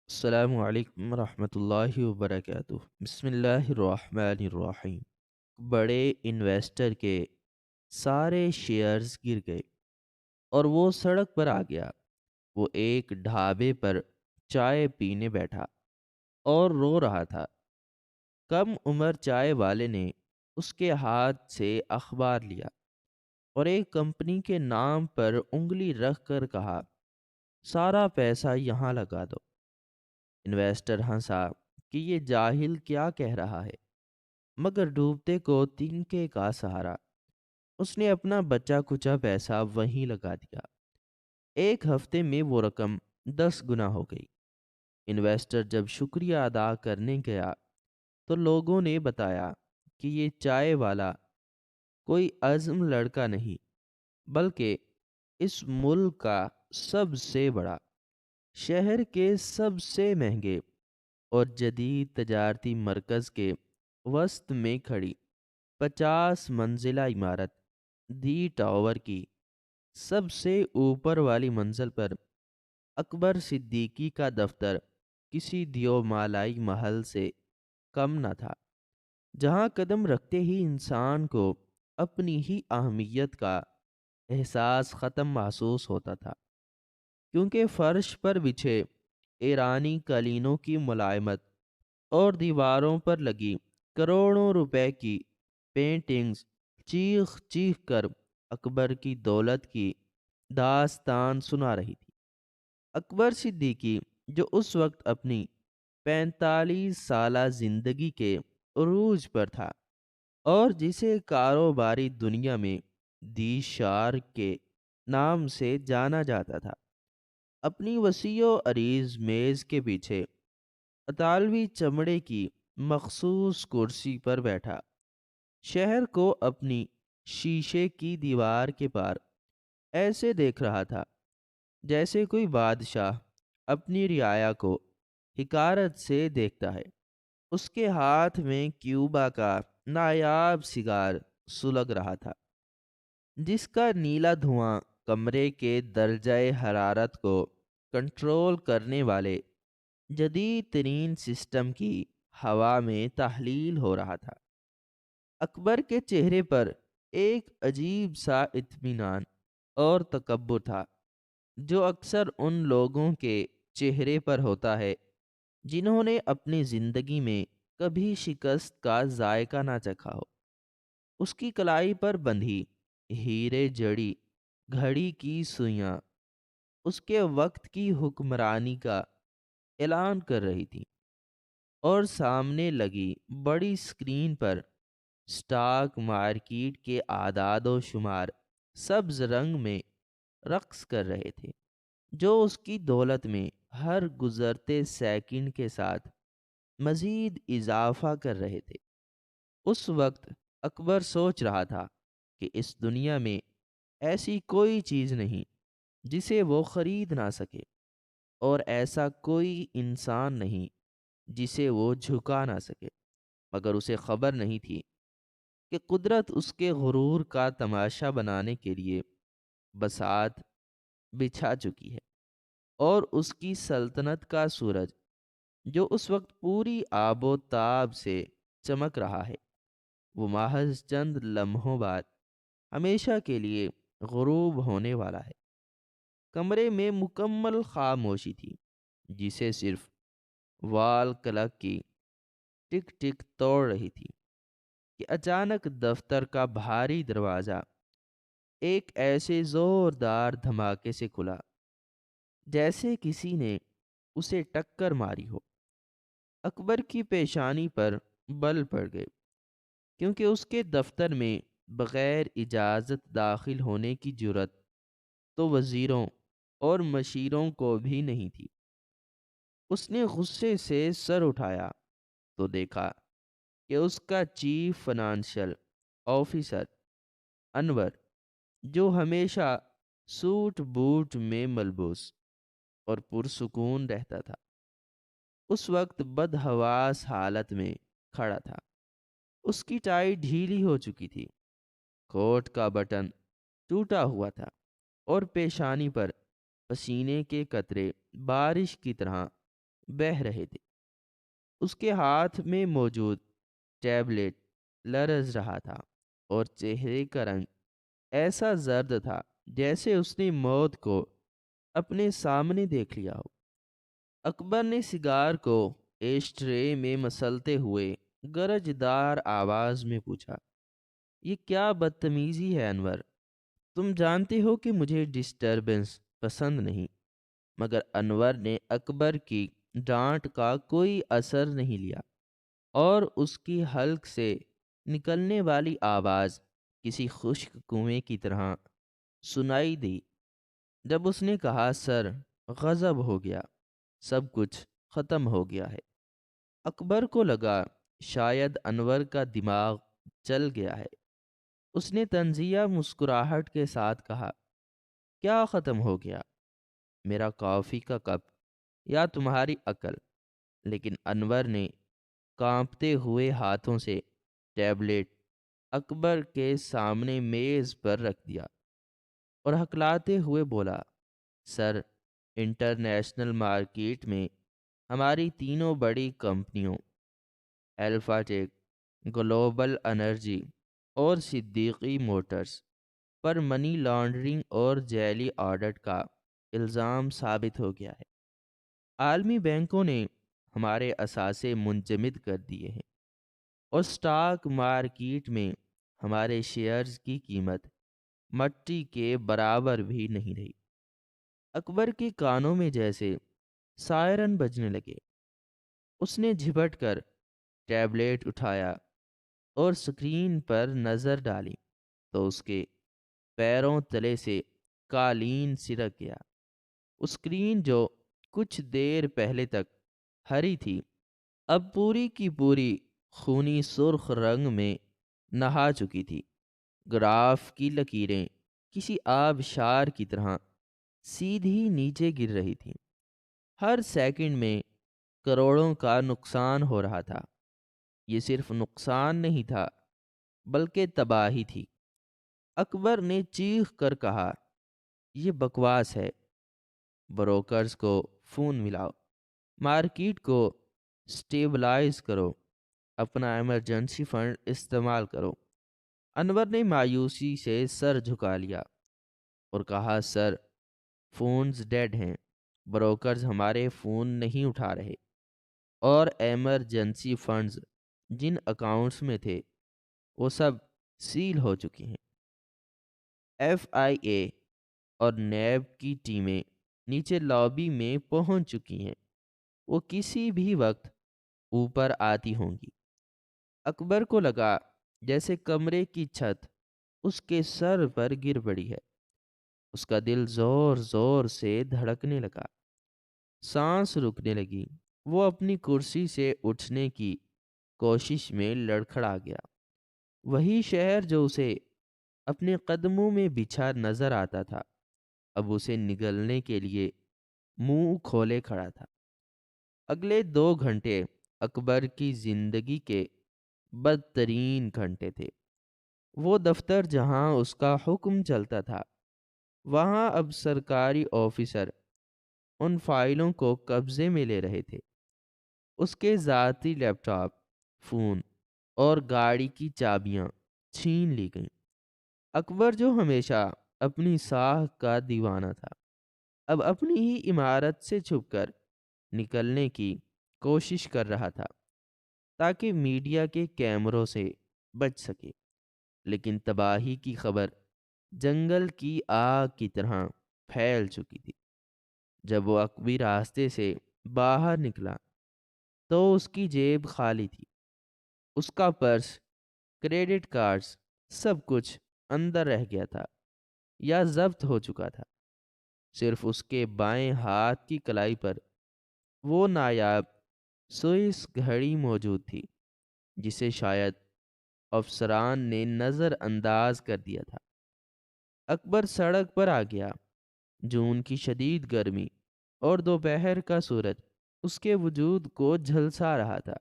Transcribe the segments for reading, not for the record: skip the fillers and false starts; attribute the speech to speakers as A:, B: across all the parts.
A: السلام علیکم ورحمۃ اللہ وبرکاتہ۔ بسم اللہ الرحمن الرحیم۔ بڑے انویسٹر کے سارے شیئرز گر گئے اور وہ سڑک پر آ گیا۔ وہ ایک ڈھابے پر چائے پینے بیٹھا اور رو رہا تھا۔ کم عمر چائے والے نے اس کے ہاتھ سے اخبار لیا اور ایک کمپنی کے نام پر انگلی رکھ کر کہا، سارا پیسہ یہاں لگا دو۔ انویسٹر ہنسا کہ یہ جاہل کیا کہہ رہا ہے، مگر ڈوبتے کو تنکے کا سہارا۔ اس نے اپنا بچا کچا پیسہ وہیں لگا دیا۔ ایک ہفتے میں وہ رقم 10 گنا ہو گئی۔ انویسٹر جب شکریہ ادا کرنے گیا تو لوگوں نے بتایا کہ یہ چائے والا کوئی عظم لڑکا نہیں، بلکہ اس ملک کا سب سے بڑا، شہر کے سب سے مہنگے اور جدید تجارتی مرکز کے وسط میں کھڑی 50 منزلہ عمارت دی ٹاور کی سب سے اوپر والی منزل پر اکبر صدیقی کا دفتر کسی دیومالائی محل سے کم نہ تھا، جہاں قدم رکھتے ہی انسان کو اپنی ہی اہمیت کا احساس ختم محسوس ہوتا تھا، کیونکہ فرش پر بچھے ایرانی قالینوں کی ملائمت اور دیواروں پر لگی کروڑوں روپے کی پینٹنگز چیخ چیخ کر اکبر کی دولت کی داستان سنا رہی تھی۔ اکبر صدیقی جو اس وقت اپنی 45 سالہ زندگی کے عروج پر تھا اور جسے کاروباری دنیا میں دی شارک کے نام سے جانا جاتا تھا، اپنی وسیع و عریض میز کے پیچھے اطالوی چمڑے کی مخصوص کرسی پر بیٹھا شہر کو اپنی شیشے کی دیوار کے پار ایسے دیکھ رہا تھا جیسے کوئی بادشاہ اپنی رعایا کو حقارت سے دیکھتا ہے۔ اس کے ہاتھ میں کیوبا کا نایاب سگار سلگ رہا تھا، جس کا نیلا دھواں کمرے کے درجہ حرارت کو کنٹرول کرنے والے جدید ترین سسٹم کی ہوا میں تحلیل ہو رہا تھا۔ اکبر کے چہرے پر ایک عجیب سا اطمینان اور تکبر تھا، جو اکثر ان لوگوں کے چہرے پر ہوتا ہے جنہوں نے اپنی زندگی میں کبھی شکست کا ذائقہ نہ چکھا ہو۔ اس کی کلائی پر بندھی ہیرے جڑی گھڑی کی سوئیاں اس کے وقت کی حکمرانی کا اعلان کر رہی تھی، اور سامنے لگی بڑی اسکرین پر سٹاک مارکیٹ کے اعداد و شمار سبز رنگ میں رقص کر رہے تھے، جو اس کی دولت میں ہر گزرتے سیکنڈ کے ساتھ مزید اضافہ کر رہے تھے۔ اس وقت اکبر سوچ رہا تھا کہ اس دنیا میں ایسی کوئی چیز نہیں جسے وہ خرید نہ سکے، اور ایسا کوئی انسان نہیں جسے وہ جھکا نہ سکے، مگر اسے خبر نہیں تھی کہ قدرت اس کے غرور کا تماشا بنانے کے لیے بساط بچھا چکی ہے، اور اس کی سلطنت کا سورج جو اس وقت پوری آب و تاب سے چمک رہا ہے، وہ محض چند لمحوں بعد ہمیشہ کے لیے غروب ہونے والا ہے۔ کمرے میں مکمل خاموشی تھی، جسے صرف وال کلک کی ٹک ٹک توڑ رہی تھی کہ اچانک دفتر کا بھاری دروازہ ایک ایسے زوردار دھماکے سے کھلا جیسے کسی نے اسے ٹکر ماری ہو۔ اکبر کی پیشانی پر بل پڑ گئے، کیونکہ اس کے دفتر میں بغیر اجازت داخل ہونے کی جرت تو وزیروں اور مشیروں کو بھی نہیں تھی۔ اس نے غصے سے سر اٹھایا تو دیکھا کہ اس کا چیف فنانشل آفیسر انور، جو ہمیشہ سوٹ بوٹ میں ملبوس اور پرسکون رہتا تھا، اس وقت بدحواس حالت میں کھڑا تھا۔ اس کی ٹائی ڈھیلی ہو چکی تھی، کوٹ کا بٹن ٹوٹا ہوا تھا، اور پیشانی پر پسینے کے قطرے بارش کی طرح بہہ رہے تھے۔ اس کے ہاتھ میں موجود ٹیبلٹ لرز رہا تھا اور چہرے کا رنگ ایسا زرد تھا جیسے اس نے موت کو اپنے سامنے دیکھ لیا ہو۔ اکبر نے سگار کو ایش ٹرے میں مسلتے ہوئے گرجدار آواز میں پوچھا، یہ کیا بدتمیزی ہے انور؟ تم جانتے ہو کہ مجھے ڈسٹربنس پسند نہیں۔ مگر انور نے اکبر کی ڈانٹ کا کوئی اثر نہیں لیا اور اس کی حلق سے نکلنے والی آواز کسی خشک کنویں کی طرح سنائی دی جب اس نے کہا، سر، غضب ہو گیا، سب کچھ ختم ہو گیا ہے۔ اکبر کو لگا شاید انور کا دماغ چل گیا ہے۔ اس نے طنزیہ مسکراہٹ کے ساتھ کہا، کیا ختم ہو گیا؟ میرا کافی کا کپ یا تمہاری عقل؟ لیکن انور نے کانپتے ہوئے ہاتھوں سے ٹیبلٹ اکبر کے سامنے میز پر رکھ دیا اور ہکلاتے ہوئے بولا، سر، انٹرنیشنل مارکیٹ میں ہماری تینوں بڑی کمپنیوں الفا ٹیک، گلوبل انرجی اور صدیقی موٹرز پر منی لانڈرنگ اور جعلی آڈٹ کا الزام ثابت ہو گیا ہے۔ عالمی بینکوں نے ہمارے اثاثے منجمد کر دیے ہیں اور سٹاک مارکیٹ میں ہمارے شیئرز کی قیمت مٹی کے برابر بھی نہیں رہی۔ اکبر کے کانوں میں جیسے سائرن بجنے لگے۔ اس نے جھپٹ کر ٹیبلٹ اٹھایا اور سکرین پر نظر ڈالی تو اس کے پیروں تلے سے قالین سرک گیا۔ اسکرین جو کچھ دیر پہلے تک ہری تھی اب پوری کی پوری خونی سرخ رنگ میں نہا چکی تھی۔ گراف کی لکیریں کسی آبشار کی طرح سیدھی نیچے گر رہی تھیں۔ ہر سیکنڈ میں کروڑوں کا نقصان ہو رہا تھا۔ یہ صرف نقصان نہیں تھا بلکہ تباہی تھی۔ اکبر نے چیخ کر کہا، یہ بکواس ہے۔ بروکرز کو فون ملاؤ، مارکیٹ کو سٹیبلائز کرو، اپنا ایمرجنسی فنڈ استعمال کرو۔ انور نے مایوسی سے سر جھکا لیا اور کہا، سر، فونز ڈیڈ ہیں، بروکرز ہمارے فون نہیں اٹھا رہے، اور ایمرجنسی فنڈز جن اکاؤنٹس میں تھے وہ سب سیل ہو چکے ہیں۔ ایف آئی اے اور نیب کی ٹیمیں نیچے لابی میں پہنچ چکی ہیں، وہ کسی بھی وقت اوپر آتی ہوں گی۔ اکبر کو لگا جیسے کمرے کی چھت اس کے سر پر گر پڑی ہے۔ اس کا دل زور زور سے دھڑکنے لگا، سانس رکنے لگی۔ وہ اپنی کرسی سے اٹھنے کی کوشش میں لڑکھڑا گیا۔ وہی شہر جو اسے اپنے قدموں میں بچھا نظر آتا تھا اب اسے نگلنے کے لیے منہ کھولے کھڑا تھا۔ اگلے 2 گھنٹے اکبر کی زندگی کے بدترین گھنٹے تھے۔ وہ دفتر جہاں اس کا حکم چلتا تھا، وہاں اب سرکاری آفیسر ان فائلوں کو قبضے میں لے رہے تھے۔ اس کے ذاتی لیپ ٹاپ، فون اور گاڑی کی چابیاں چھین لی گئیں۔ اکبر جو ہمیشہ اپنی ساکھ کا دیوانہ تھا اب اپنی ہی عمارت سے چھپ کر نکلنے کی کوشش کر رہا تھا تاکہ میڈیا کے کیمروں سے بچ سکے، لیکن تباہی کی خبر جنگل کی آگ کی طرح پھیل چکی تھی۔ جب وہ عقبی راستے سے باہر نکلا تو اس کی جیب خالی تھی۔ اس کا پرس، کریڈٹ کارڈز، سب کچھ اندر رہ گیا تھا یا ضبط ہو چکا تھا۔ صرف اس کے بائیں ہاتھ کی کلائی پر وہ نایاب سوئس گھڑی موجود تھی جسے شاید افسران نے نظر انداز کر دیا تھا۔ اکبر سڑک پر آ گیا۔ جون کی شدید گرمی اور دوپہر کا سورج اس کے وجود کو جھلسا رہا تھا۔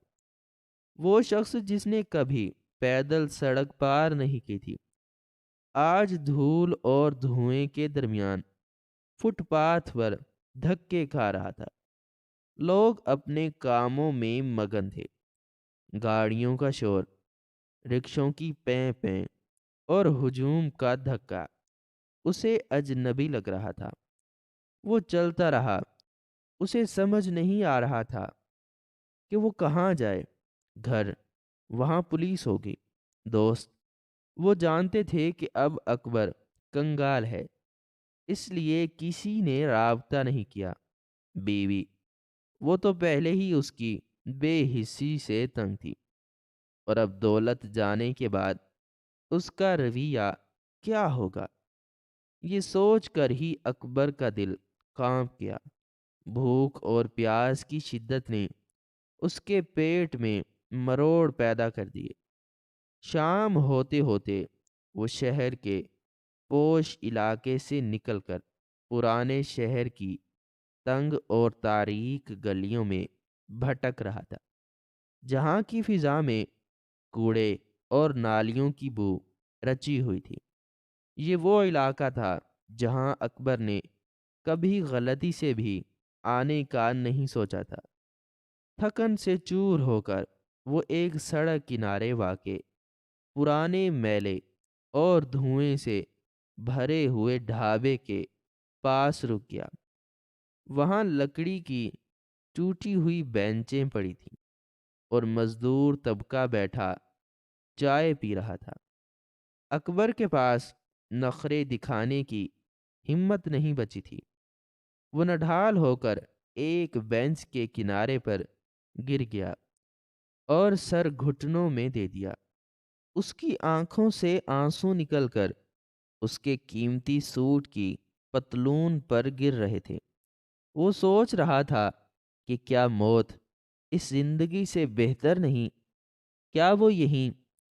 A: وہ شخص جس نے کبھی پیدل سڑک پار نہیں کی تھی آج دھول اور دھوئیں کے درمیان فٹ پاتھ پر دھکے کھا رہا تھا۔ لوگ اپنے کاموں میں مگن تھے۔ گاڑیوں کا شور، رکشوں کی پیں پیں اور ہجوم کا دھکا اسے اجنبی لگ رہا تھا۔ وہ چلتا رہا، اسے سمجھ نہیں آ رہا تھا کہ وہ کہاں جائے۔ گھر، وہاں پولیس ہوگی۔ دوست، وہ جانتے تھے کہ اب اکبر کنگال ہے، اس لیے کسی نے رابطہ نہیں کیا۔ بیوی، وہ تو پہلے ہی اس کی بے حسی سے تنگ تھی، اور اب دولت جانے کے بعد اس کا رویہ کیا ہوگا، یہ سوچ کر ہی اکبر کا دل کانپ گیا۔ بھوک اور پیاس کی شدت نے اس کے پیٹ میں مروڑ پیدا کر دیے۔ شام ہوتے ہوتے وہ شہر کے پوش علاقے سے نکل کر پرانے شہر کی تنگ اور تاریک گلیوں میں بھٹک رہا تھا، جہاں کی فضا میں کوڑے اور نالیوں کی بو رچی ہوئی تھی۔ یہ وہ علاقہ تھا جہاں اکبر نے کبھی غلطی سے بھی آنے کا نہیں سوچا تھا۔ تھکن سے چور ہو کر وہ ایک سڑک کنارے واقع پرانے میلے اور دھوئیں سے بھرے ہوئے ڈھابے کے پاس رک گیا۔ وہاں لکڑی کی ٹوٹی ہوئی بینچیں پڑی تھیں اور مزدور طبقہ بیٹھا چائے پی رہا تھا۔ اکبر کے پاس نخرے دکھانے کی ہمت نہیں بچی تھی۔ وہ نڈھال ہو کر ایک بینچ کے کنارے پر گر گیا اور سر گھٹنوں میں دے دیا۔ اس کی آنکھوں سے آنسو نکل کر اس کے قیمتی سوٹ کی پتلون پر گر رہے تھے۔ وہ سوچ رہا تھا کہ کیا موت اس زندگی سے بہتر نہیں؟ کیا وہ یہیں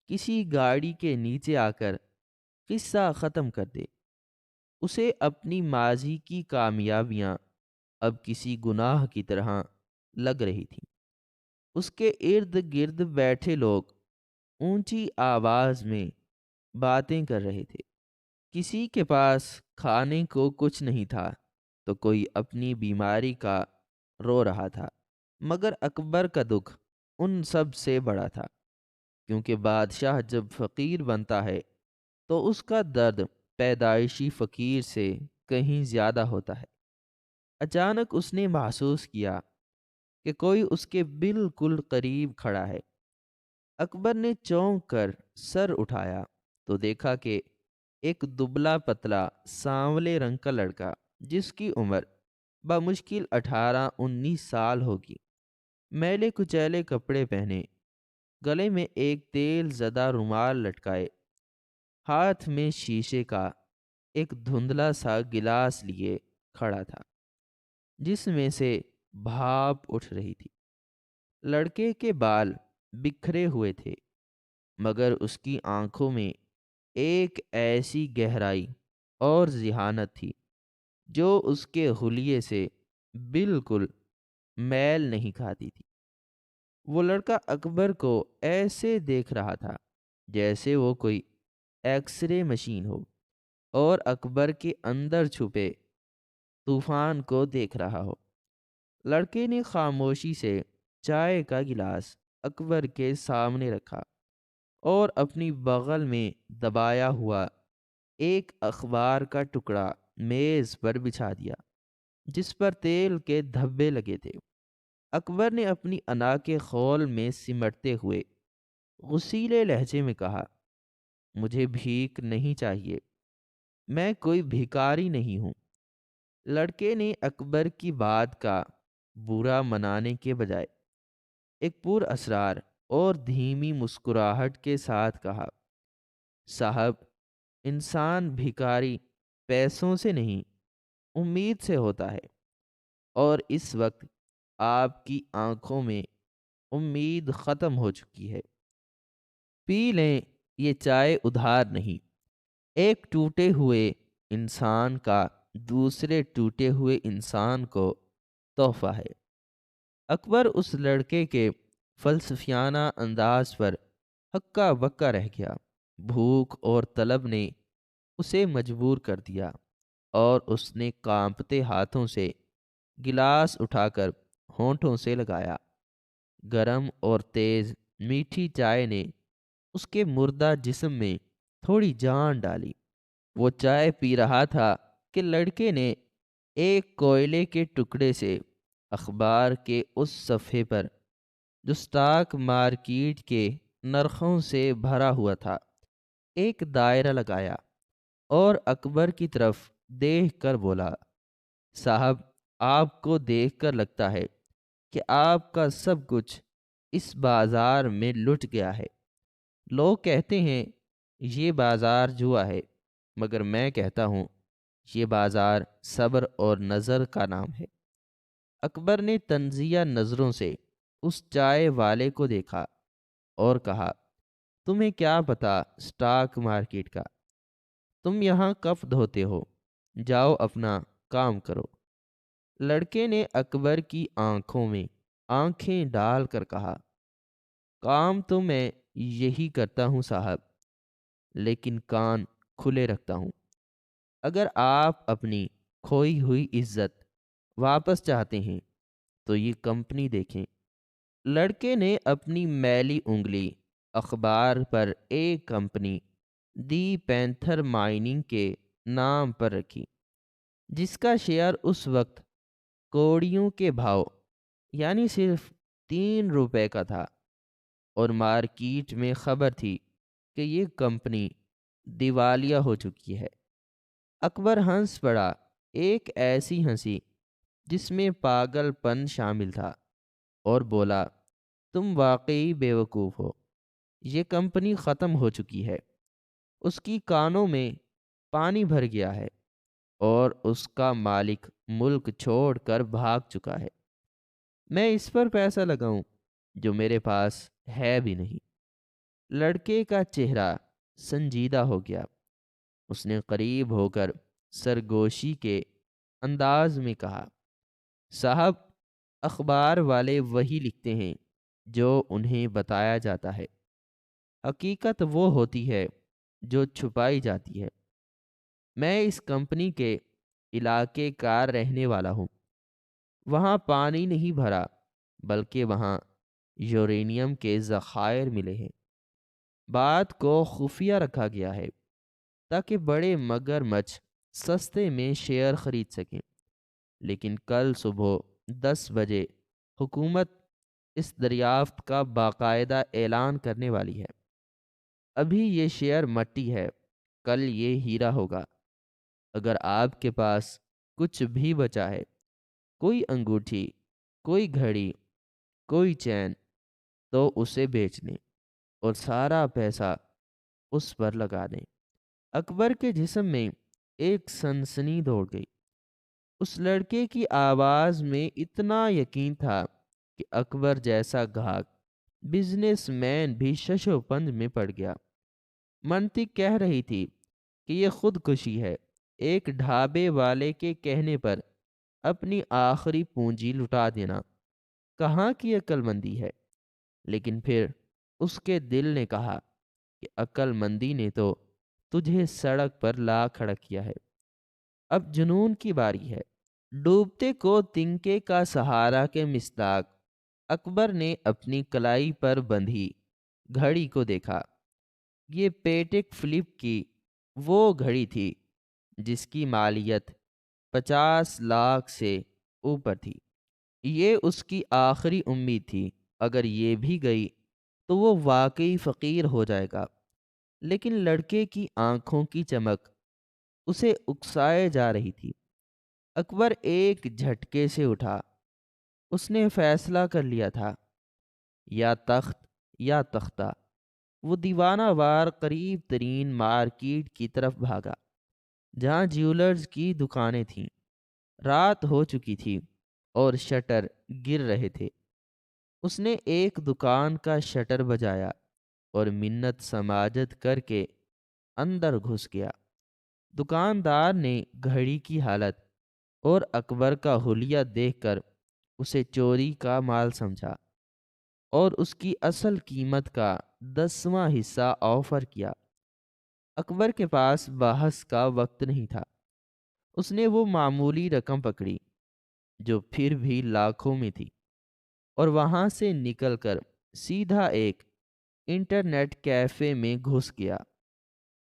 A: کسی گاڑی کے نیچے آ کر قصہ ختم کر دے؟ اسے اپنی ماضی کی کامیابیاں اب کسی گناہ کی طرح لگ رہی تھیں۔ اس کے ارد گرد بیٹھے لوگ اونچی آواز میں باتیں کر رہے تھے۔ کسی کے پاس کھانے کو کچھ نہیں تھا تو کوئی اپنی بیماری کا رو رہا تھا، مگر اکبر کا دکھ ان سب سے بڑا تھا، کیونکہ بادشاہ جب فقیر بنتا ہے تو اس کا درد پیدائشی فقیر سے کہیں زیادہ ہوتا ہے۔ اچانک اس نے محسوس کیا کہ کوئی اس کے بالکل قریب کھڑا ہے۔ اکبر نے چونک کر سر اٹھایا تو دیکھا کہ ایک دبلا پتلا سانولے رنگ کا لڑکا، جس کی عمر بمشکل 18-19 سال ہوگی، میلے کچیلے کپڑے پہنے، گلے میں ایک تیل زدہ رومال لٹکائے، ہاتھ میں شیشے کا ایک دھندلا سا گلاس لیے کھڑا تھا، جس میں سے بھاپ اٹھ رہی تھی۔ لڑکے کے بال بکھرے ہوئے تھے، مگر اس کی آنکھوں میں ایک ایسی گہرائی اور ذہانت تھی جو اس کے حلیے سے بالکل میل نہیں کھاتی تھی۔ وہ لڑکا اکبر کو ایسے دیکھ رہا تھا جیسے وہ کوئی ایکس رے مشین ہو اور اکبر کے اندر چھپے طوفان کو دیکھ رہا ہو۔ لڑکے نے خاموشی سے چائے کا گلاس اکبر کے سامنے رکھا اور اپنی بغل میں دبایا ہوا ایک اخبار کا ٹکڑا میز پر بچھا دیا، جس پر تیل کے دھبے لگے تھے۔ اکبر نے اپنی انا کے خول میں سمٹتے ہوئے غصیلے لہجے میں کہا، مجھے بھیک نہیں چاہیے، میں کوئی بھکاری نہیں ہوں۔ لڑکے نے اکبر کی بات کا برا منانے کے بجائے ایک پر اسرار اور دھیمی مسکراہٹ کے ساتھ کہا، صاحب، انسان بھکاری پیسوں سے نہیں، امید سے ہوتا ہے، اور اس وقت آپ کی آنکھوں میں امید ختم ہو چکی ہے۔ پی لیں، یہ چائے ادھار نہیں، ایک ٹوٹے ہوئے انسان کا دوسرے ٹوٹے ہوئے انسان کو تحفہ ہے۔ اکبر اس لڑکے کے فلسفیانہ انداز پر ہکا بکا رہ گیا۔ بھوک اور طلب نے اسے مجبور کر دیا، اور اس نے کانپتے ہاتھوں سے گلاس اٹھا کر ہونٹوں سے لگایا۔ گرم اور تیز میٹھی چائے نے اس کے مردہ جسم میں تھوڑی جان ڈالی۔ وہ چائے پی رہا تھا کہ لڑکے نے ایک کوئلے کے ٹکڑے سے اخبار کے اس صفحے پر جو سٹاک مارکیٹ کے نرخوں سے بھرا ہوا تھا ایک دائرہ لگایا اور اکبر کی طرف دیکھ کر بولا، صاحب، آپ کو دیکھ کر لگتا ہے کہ آپ کا سب کچھ اس بازار میں لٹ گیا ہے۔ لوگ کہتے ہیں یہ بازار جوا ہے، مگر میں کہتا ہوں یہ بازار صبر اور نظر کا نام ہے۔ اکبر نے تنزیہ نظروں سے اس چائے والے کو دیکھا اور کہا، تمہیں کیا پتا سٹاک مارکیٹ کا؟ تم یہاں کف دھوتے ہو، جاؤ اپنا کام کرو۔ لڑکے نے اکبر کی آنکھوں میں آنکھیں ڈال کر کہا، کام تو میں یہی کرتا ہوں صاحب، لیکن کان کھلے رکھتا ہوں۔ اگر آپ اپنی کھوئی ہوئی عزت واپس چاہتے ہیں تو یہ کمپنی دیکھیں۔ لڑکے نے اپنی میلی انگلی اخبار پر ایک کمپنی دی پینتھر مائننگ کے نام پر رکھی، جس کا شیئر اس وقت کوڑیوں کے بھاؤ یعنی صرف 3 روپے کا تھا، اور مارکیٹ میں خبر تھی کہ یہ کمپنی دیوالیہ ہو چکی ہے۔ اکبر ہنس پڑا، ایک ایسی ہنسی جس میں پاگل پن شامل تھا، اور بولا، تم واقعی بیوقوف ہو، یہ کمپنی ختم ہو چکی ہے۔ اس کی کانوں میں پانی بھر گیا ہے اور اس کا مالک ملک چھوڑ کر بھاگ چکا ہے۔ میں اس پر پیسہ لگاؤں جو میرے پاس ہے بھی نہیں۔ لڑکے کا چہرہ سنجیدہ ہو گیا۔ اس نے قریب ہو کر سرگوشی کے انداز میں کہا، صاحب، اخبار والے وہی لکھتے ہیں جو انہیں بتایا جاتا ہے۔ حقیقت وہ ہوتی ہے جو چھپائی جاتی ہے۔ میں اس کمپنی کے علاقے کا رہنے والا ہوں۔ وہاں پانی نہیں بھرا، بلکہ وہاں یورینیم کے ذخائر ملے ہیں۔ بات کو خفیہ رکھا گیا ہے تاکہ بڑے مگر مچھ سستے میں شیئر خرید سکیں، لیکن کل صبح 10 بجے حکومت اس دریافت کا باقاعدہ اعلان کرنے والی ہے۔ ابھی یہ شیئر مٹی ہے، کل یہ ہیرا ہوگا۔ اگر آپ کے پاس کچھ بھی بچا ہے، کوئی انگوٹھی، کوئی گھڑی، کوئی چین، تو اسے بیچ دیں اور سارا پیسہ اس پر لگا دیں۔ اکبر کے جسم میں ایک سنسنی دوڑ گئی۔ اس لڑکے کی آواز میں اتنا یقین تھا کہ اکبر جیسا گاہک بزنس مین بھی شش و پنج میں پڑ گیا۔ منطق کہہ رہی تھی کہ یہ خودکشی ہے، ایک ڈھابے والے کے کہنے پر اپنی آخری پونجی لٹا دینا کہاں کی عقل مندی ہے۔ لیکن پھر اس کے دل نے کہا کہ عقل مندی نے تو تجھے سڑک پر لا کھڑا کیا ہے، اب جنون کی باری ہے۔ ڈوبتے کو تنکے کا سہارا کے مصداق اکبر نے اپنی کلائی پر بندھی گھڑی کو دیکھا۔ یہ پیٹک فلپ کی وہ گھڑی تھی جس کی مالیت 50 لاکھ سے اوپر تھی۔ یہ اس کی آخری امید تھی، اگر یہ بھی گئی تو وہ واقعی فقیر ہو جائے گا۔ لیکن لڑکے کی آنکھوں کی چمک اسے اکسائے جا رہی تھی۔ اکبر ایک جھٹکے سے اٹھا۔ اس نے فیصلہ کر لیا تھا، یا تخت یا تختہ۔ وہ دیوانہ وار قریب ترین مارکیٹ کی طرف بھاگا جہاں جیولرز کی دکانیں تھیں۔ رات ہو چکی تھی اور شٹر گر رہے تھے۔ اس نے ایک دکان کا شٹر بجایا اور منت سماجت کر کے اندر گھس گیا۔ دکاندار نے گھڑی کی حالت اور اکبر کا حلیہ دیکھ کر اسے چوری کا مال سمجھا اور اس کی اصل قیمت کا 10واں حصہ آفر کیا۔ اکبر کے پاس بحث کا وقت نہیں تھا۔ اس نے وہ معمولی رقم پکڑی جو پھر بھی لاکھوں میں تھی، اور وہاں سے نکل کر سیدھا ایک انٹرنیٹ کیفے میں گھس گیا۔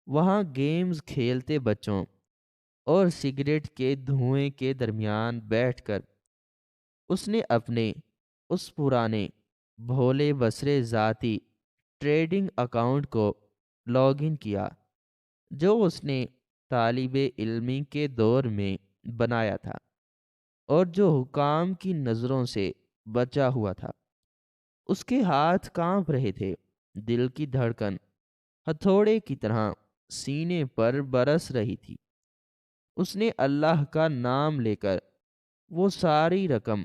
A: وہاں گیمز کھیلتے بچوں اور سگریٹ کے دھوئیں کے درمیان بیٹھ کر اس نے اپنے اس پرانے بھولے بسرے ذاتی ٹریڈنگ اکاؤنٹ کو لاگ ان کیا جو اس نے طالب علمی کے دور میں بنایا تھا، اور جو حکام کی نظروں سے بچا ہوا تھا۔ اس کے ہاتھ کانپ رہے تھے، دل کی دھڑکن ہتھوڑے کی طرح سینے پر برس رہی تھی۔ اس نے اللہ کا نام لے کر وہ ساری رقم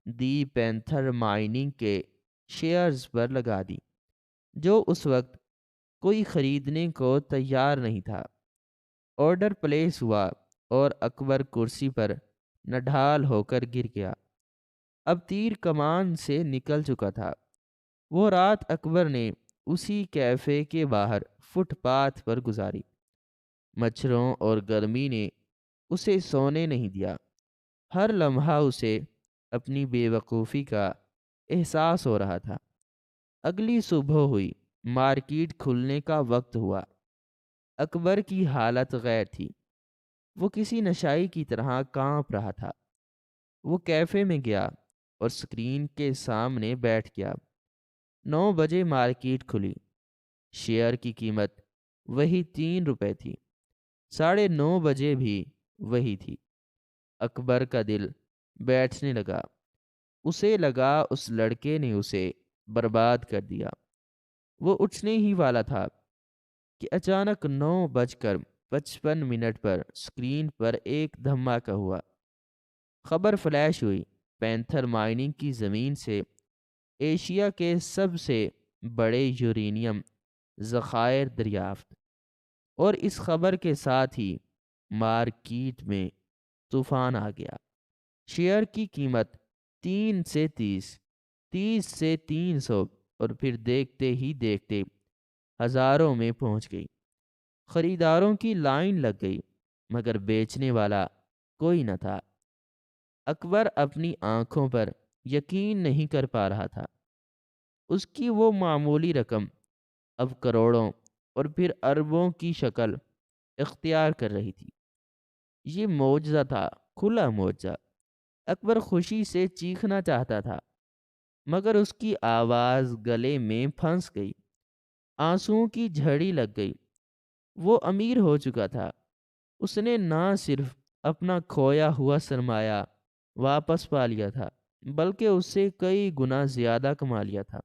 A: دی پینتھر مائننگ کے شیئرز پر لگا دی، جو اس وقت کوئی خریدنے کو تیار نہیں تھا۔ آرڈر پلیس ہوا اور اکبر کرسی پر نڈھال ہو کر گر گیا۔ اب تیر کمان سے نکل چکا تھا۔ وہ رات اکبر نے اسی کیفے کے باہر فٹ پاتھ پر گزاری۔ مچھروں اور گرمی نے اسے سونے نہیں دیا۔ ہر لمحہ اسے اپنی بے وقوفی کا احساس ہو رہا تھا۔ اگلی صبح ہوئی، مارکیٹ کھلنے کا وقت ہوا۔ اکبر کی حالت غیر تھی، وہ کسی نشائی کی طرح کانپ رہا تھا۔ وہ کیفے میں گیا اور سکرین کے سامنے بیٹھ گیا۔ 9 بجے مارکیٹ کھلی۔ شیئر کی قیمت وہی 3 روپے تھی۔ 9:30 بجے بھی وہی تھی۔ اکبر کا دل بیٹھنے لگا۔ اسے لگا اس لڑکے نے اسے برباد کر دیا۔ وہ اٹھنے ہی والا تھا کہ اچانک 9:55 پر سکرین پر ایک دھماکہ ہوا۔ خبر فلیش ہوئی، پینتھر مائننگ کی زمین سے ایشیا کے سب سے بڑے یورینیم ذخائر دریافت، اور اس خبر کے ساتھ ہی مارکیٹ میں طوفان آ گیا۔ شیئر کی قیمت 3 سے 30، 30 سے 300، اور پھر دیکھتے ہی دیکھتے ہزاروں میں پہنچ گئی۔ خریداروں کی لائن لگ گئی، مگر بیچنے والا کوئی نہ تھا۔ اکبر اپنی آنکھوں پر یقین نہیں کر پا رہا تھا۔ اس کی وہ معمولی رقم اب کروڑوں اور پھر اربوں کی شکل اختیار کر رہی تھی۔ یہ معجزہ تھا، کھلا معجزہ۔ اکبر خوشی سے چیخنا چاہتا تھا، مگر اس کی آواز گلے میں پھنس گئی۔ آنسوؤں کی جھڑی لگ گئی۔ وہ امیر ہو چکا تھا۔ اس نے نہ صرف اپنا کھویا ہوا سرمایہ واپس پا لیا تھا، بلکہ اس سے کئی گنا زیادہ کما لیا تھا۔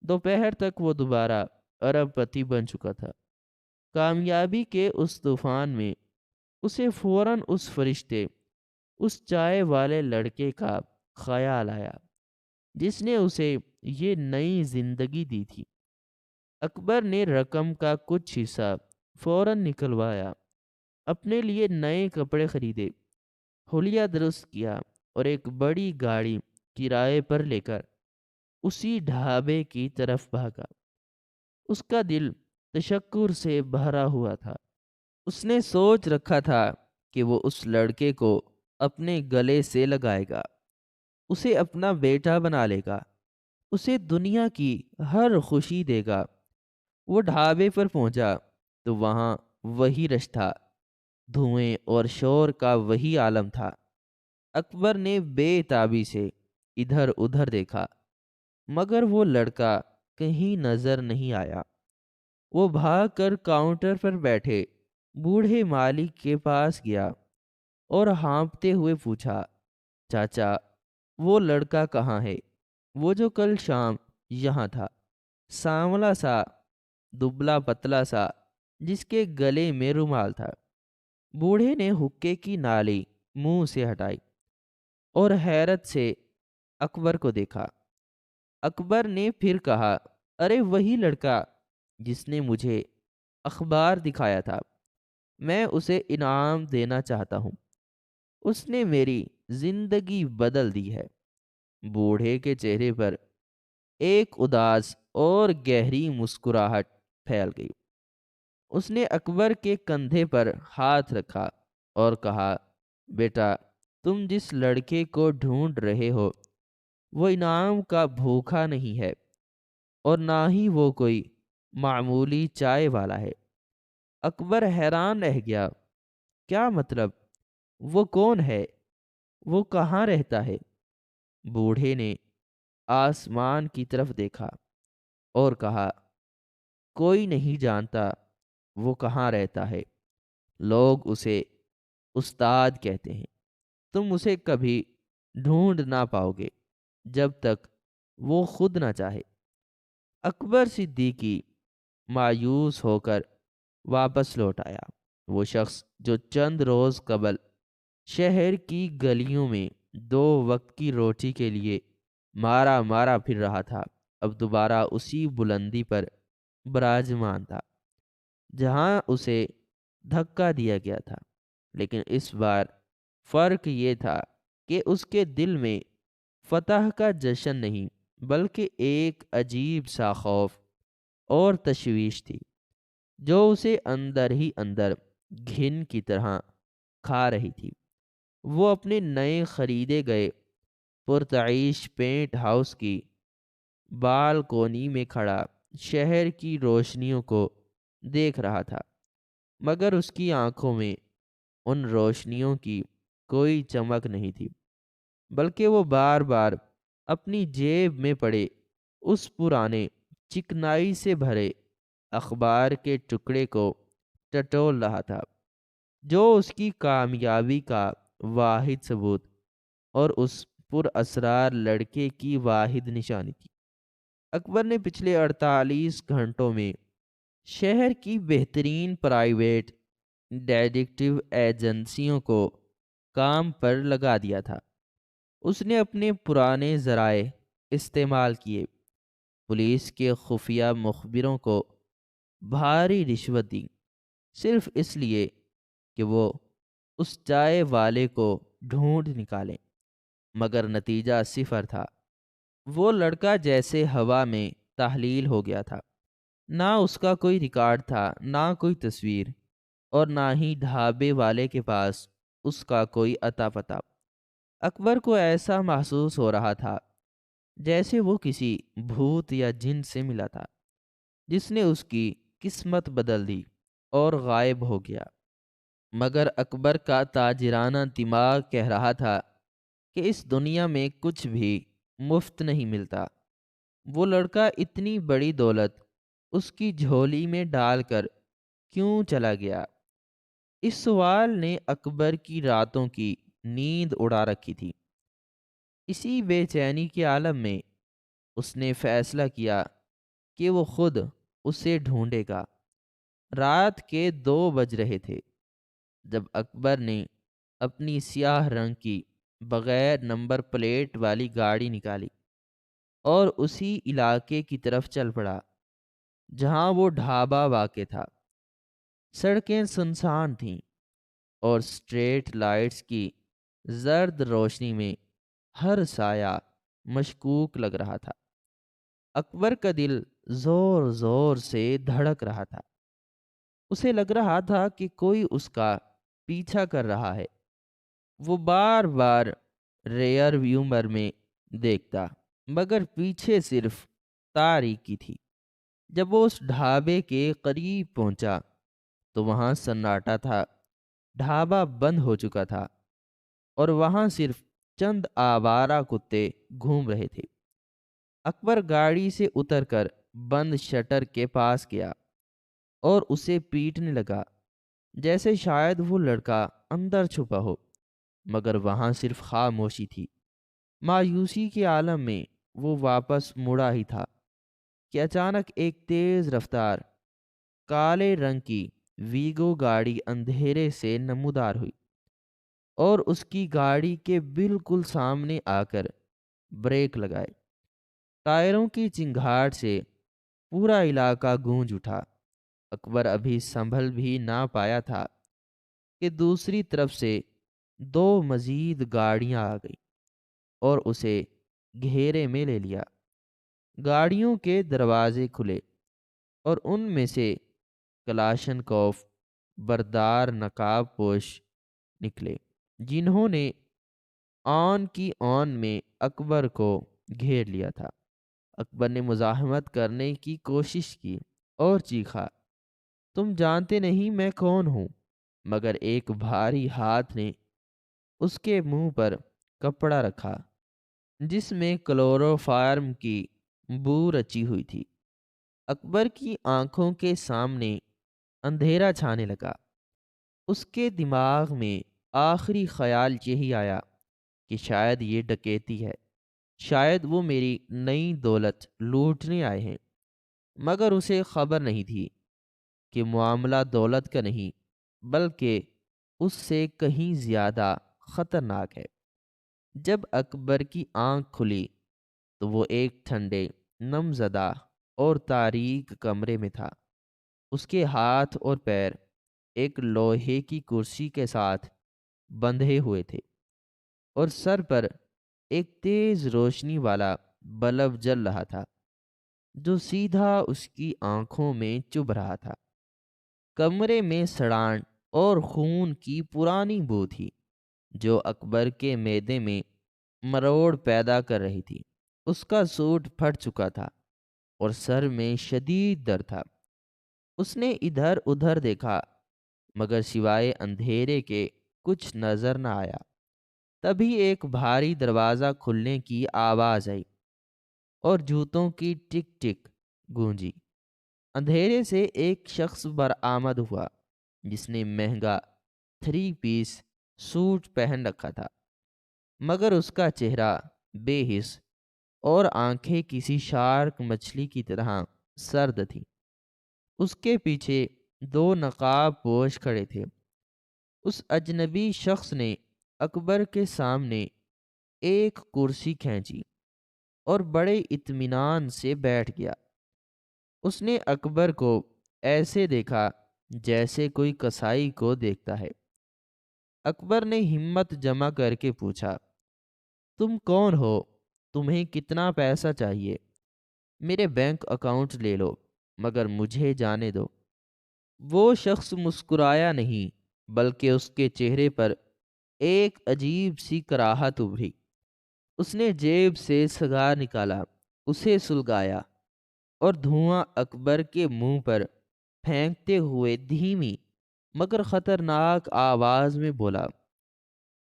A: دوپہر تک وہ دوبارہ ارب پتی بن چکا تھا۔ کامیابی کے اس طوفان میں اسے فوراً اس فرشتے، اس چائے والے لڑکے کا خیال آیا جس نے اسے یہ نئی زندگی دی تھی۔ اکبر نے رقم کا کچھ حصہ فوراً نکلوایا، اپنے لیے نئے کپڑے خریدے، حلیہ درست کیا، اور ایک بڑی گاڑی کرائے پر لے کر اسی ڈھابے کی طرف بھاگا۔ اس کا دل تشکر سے بھرا ہوا تھا۔ اس نے سوچ رکھا تھا کہ وہ اس لڑکے کو اپنے گلے سے لگائے گا، اسے اپنا بیٹا بنا لے گا، اسے دنیا کی ہر خوشی دے گا۔ وہ ڈھابے پر پہنچا تو وہاں وہی رش تھا، دھوئیں اور شور کا وہی عالم تھا۔ اکبر نے بے تابی سے ادھر ادھر دیکھا، مگر وہ لڑکا کہیں نظر نہیں آیا۔ وہ بھاگ کر کاؤنٹر پر بیٹھے بوڑھے مالک کے پاس گیا اور ہانپتے ہوئے پوچھا، چاچا، وہ لڑکا کہاں ہے؟ وہ جو کل شام یہاں تھا، سانولا سا، دبلا پتلا سا، جس کے گلے میں رومال تھا۔ بوڑھے نے حقے کی نالی منہ سے ہٹائی اور حیرت سے اکبر کو دیکھا۔ اکبر نے پھر کہا، ارے وہی لڑکا جس نے مجھے اخبار دکھایا تھا، میں اسے انعام دینا چاہتا ہوں، اس نے میری زندگی بدل دی ہے۔ بوڑھے کے چہرے پر ایک اداس اور گہری مسکراہٹ پھیل گئی۔ اس نے اکبر کے کندھے پر ہاتھ رکھا اور کہا، بیٹا، تم جس لڑکے کو ڈھونڈ رہے ہو وہ انعام کا بھوکا نہیں ہے، اور نہ ہی وہ کوئی معمولی چائے والا ہے۔ اکبر حیران رہ گیا، کیا مطلب؟ وہ کون ہے؟ وہ کہاں رہتا ہے؟ بوڑھے نے آسمان کی طرف دیکھا اور کہا، کوئی نہیں جانتا وہ کہاں رہتا ہے۔ لوگ اسے استاد کہتے ہیں۔ تم اسے کبھی ڈھونڈ نہ پاؤ گے جب تک وہ خود نہ چاہے۔ اکبر صدیقی مایوس ہو کر واپس لوٹ آیا۔ وہ شخص جو چند روز قبل شہر کی گلیوں میں 2 وقت کی روٹی کے لیے مارا مارا پھر رہا تھا، اب دوبارہ اسی بلندی پر براجمان تھا جہاں اسے دھکا دیا گیا تھا، لیکن اس بار فرق یہ تھا کہ اس کے دل میں فتح کا جشن نہیں بلکہ ایک عجیب سا خوف اور تشویش تھی جو اسے اندر ہی اندر گھن کی طرح کھا رہی تھی۔ وہ اپنے نئے خریدے گئے پرتعیش پینٹ ہاؤس کی بالکونی میں کھڑا شہر کی روشنیوں کو دیکھ رہا تھا، مگر اس کی آنکھوں میں ان روشنیوں کی کوئی چمک نہیں تھی، بلکہ وہ بار بار اپنی جیب میں پڑے اس پرانے چکنائی سے بھرے اخبار کے ٹکڑے کو ٹٹول رہا تھا جو اس کی کامیابی کا واحد ثبوت اور اس پر اسرار لڑکے کی واحد نشانی تھی۔ اکبر نے پچھلے 48 گھنٹوں میں شہر کی بہترین پرائیویٹ ڈیٹیکٹیو ایجنسیوں کو کام پر لگا دیا تھا۔ اس نے اپنے پرانے ذرائع استعمال کیے، پولیس کے خفیہ مخبروں کو بھاری رشوت دی، صرف اس لیے کہ وہ اس چائے والے کو ڈھونڈ نکالیں، مگر نتیجہ صفر تھا۔ وہ لڑکا جیسے ہوا میں تحلیل ہو گیا تھا، نہ اس کا کوئی ریکارڈ تھا، نہ کوئی تصویر، اور نہ ہی ڈھابے والے کے پاس اس کا کوئی اتا پتہ۔ اکبر کو ایسا محسوس ہو رہا تھا جیسے وہ کسی بھوت یا جن سے ملا تھا جس نے اس کی قسمت بدل دی اور غائب ہو گیا، مگر اکبر کا تاجرانہ دماغ کہہ رہا تھا کہ اس دنیا میں کچھ بھی مفت نہیں ملتا۔ وہ لڑکا اتنی بڑی دولت اس کی جھولی میں ڈال کر کیوں چلا گیا؟ اس سوال نے اکبر کی راتوں کی نیند اڑا رکھی تھی۔ اسی بے چینی کے عالم میں اس نے فیصلہ کیا کہ وہ خود اسے ڈھونڈے گا۔ رات کے 2 بج رہے تھے جب اکبر نے اپنی سیاہ رنگ کی بغیر نمبر پلیٹ والی گاڑی نکالی اور اسی علاقے کی طرف چل پڑا جہاں وہ ڈھابہ واقع تھا۔ سڑکیں سنسان تھیں اور اسٹریٹ لائٹس کی زرد روشنی میں ہر سایہ مشکوک لگ رہا تھا۔ اکبر کا دل زور زور سے دھڑک رہا تھا۔ اسے لگ رہا تھا کہ کوئی اس کا پیچھا کر رہا ہے۔ وہ بار بار ریئر ویو مر میں دیکھتا، مگر پیچھے صرف تاریکی تھی۔ جب وہ اس ڈھابے کے قریب پہنچا تو وہاں سناٹا تھا، ڈھابہ بند ہو چکا تھا اور وہاں صرف چند آوارہ کتے گھوم رہے تھے۔ اکبر گاڑی سے اتر کر بند شٹر کے پاس گیا اور اسے پیٹنے لگا جیسے شاید وہ لڑکا اندر چھپا ہو، مگر وہاں صرف خاموشی تھی۔ مایوسی کے عالم میں وہ واپس مڑا ہی تھا کہ اچانک ایک تیز رفتار کالے رنگ کی ویگو گاڑی اندھیرے سے نمودار ہوئی اور اس کی گاڑی کے بالکل سامنے آ کر بریک لگائے۔ ٹائروں کی چنگھاڑ سے پورا علاقہ گونج اٹھا۔ اکبر ابھی سنبھل بھی نہ پایا تھا کہ دوسری طرف سے 2 مزید گاڑیاں آ گئیں اور اسے گھیرے میں لے لیا۔ گاڑیوں کے دروازے کھلے اور ان میں سے کلاشنکوف بردار نقاب پوش نکلے جنہوں نے آن کی آن میں اکبر کو گھیر لیا تھا۔ اکبر نے مزاحمت کرنے کی کوشش کی اور چیخا، تم جانتے نہیں میں کون ہوں؟ مگر ایک بھاری ہاتھ نے اس کے منہ پر کپڑا رکھا جس میں کلورو فارم کی بو رچی ہوئی تھی۔ اکبر کی آنکھوں کے سامنے اندھیرا چھانے لگا۔ اس کے دماغ میں آخری خیال یہی آیا کہ شاید یہ ڈکیتی ہے، شاید وہ میری نئی دولت لوٹنے آئے ہیں۔ مگر اسے خبر نہیں تھی کہ معاملہ دولت کا نہیں بلکہ اس سے کہیں زیادہ خطرناک ہے۔ جب اکبر کی آنکھ کھلی تو وہ ایک ٹھنڈے، نم زدہ اور تاریک کمرے میں تھا۔ اس کے ہاتھ اور پیر ایک لوہے کی کرسی کے ساتھ بندھے ہوئے تھے اور سر پر ایک تیز روشنی والا بلب جل رہا تھا جو سیدھا اس کی آنکھوں میں چبھ رہا تھا۔ کمرے میں سڑان اور خون کی پرانی بو تھی جو اکبر کے معدے میں مروڑ پیدا کر رہی تھی۔ اس کا سوٹ پھٹ چکا تھا اور سر میں شدید درد تھا۔ اس نے ادھر ادھر دیکھا مگر سوائے اندھیرے کے کچھ نظر نہ آیا۔ تبھی ایک بھاری دروازہ کھلنے کی آواز آئی اور جوتوں کی ٹک ٹک گونجی۔ اندھیرے سے ایک شخص برآمد ہوا جس نے مہنگا 3 پیس سوٹ پہن رکھا تھا، مگر اس کا چہرہ بے حس اور آنکھیں کسی شارک مچھلی کی طرح سرد تھیں۔ اس کے پیچھے 2 نقاب پوش کھڑے تھے۔ اس اجنبی شخص نے اکبر کے سامنے ایک کرسی کھینچی اور بڑے اطمینان سے بیٹھ گیا۔ اس نے اکبر کو ایسے دیکھا جیسے کوئی کسائی کو دیکھتا ہے۔ اکبر نے ہمت جمع کر کے پوچھا، تم کون ہو؟ تمہیں کتنا پیسہ چاہیے؟ میرے بینک اکاؤنٹ لے لو مگر مجھے جانے دو۔ وہ شخص مسکرایا نہیں بلکہ اس کے چہرے پر ایک عجیب سی کراہت ابھری۔ اس نے جیب سے سگار نکالا، اسے سلگایا اور دھواں اکبر کے منہ پر پھینکتے ہوئے دھیمی مگر خطرناک آواز میں بولا،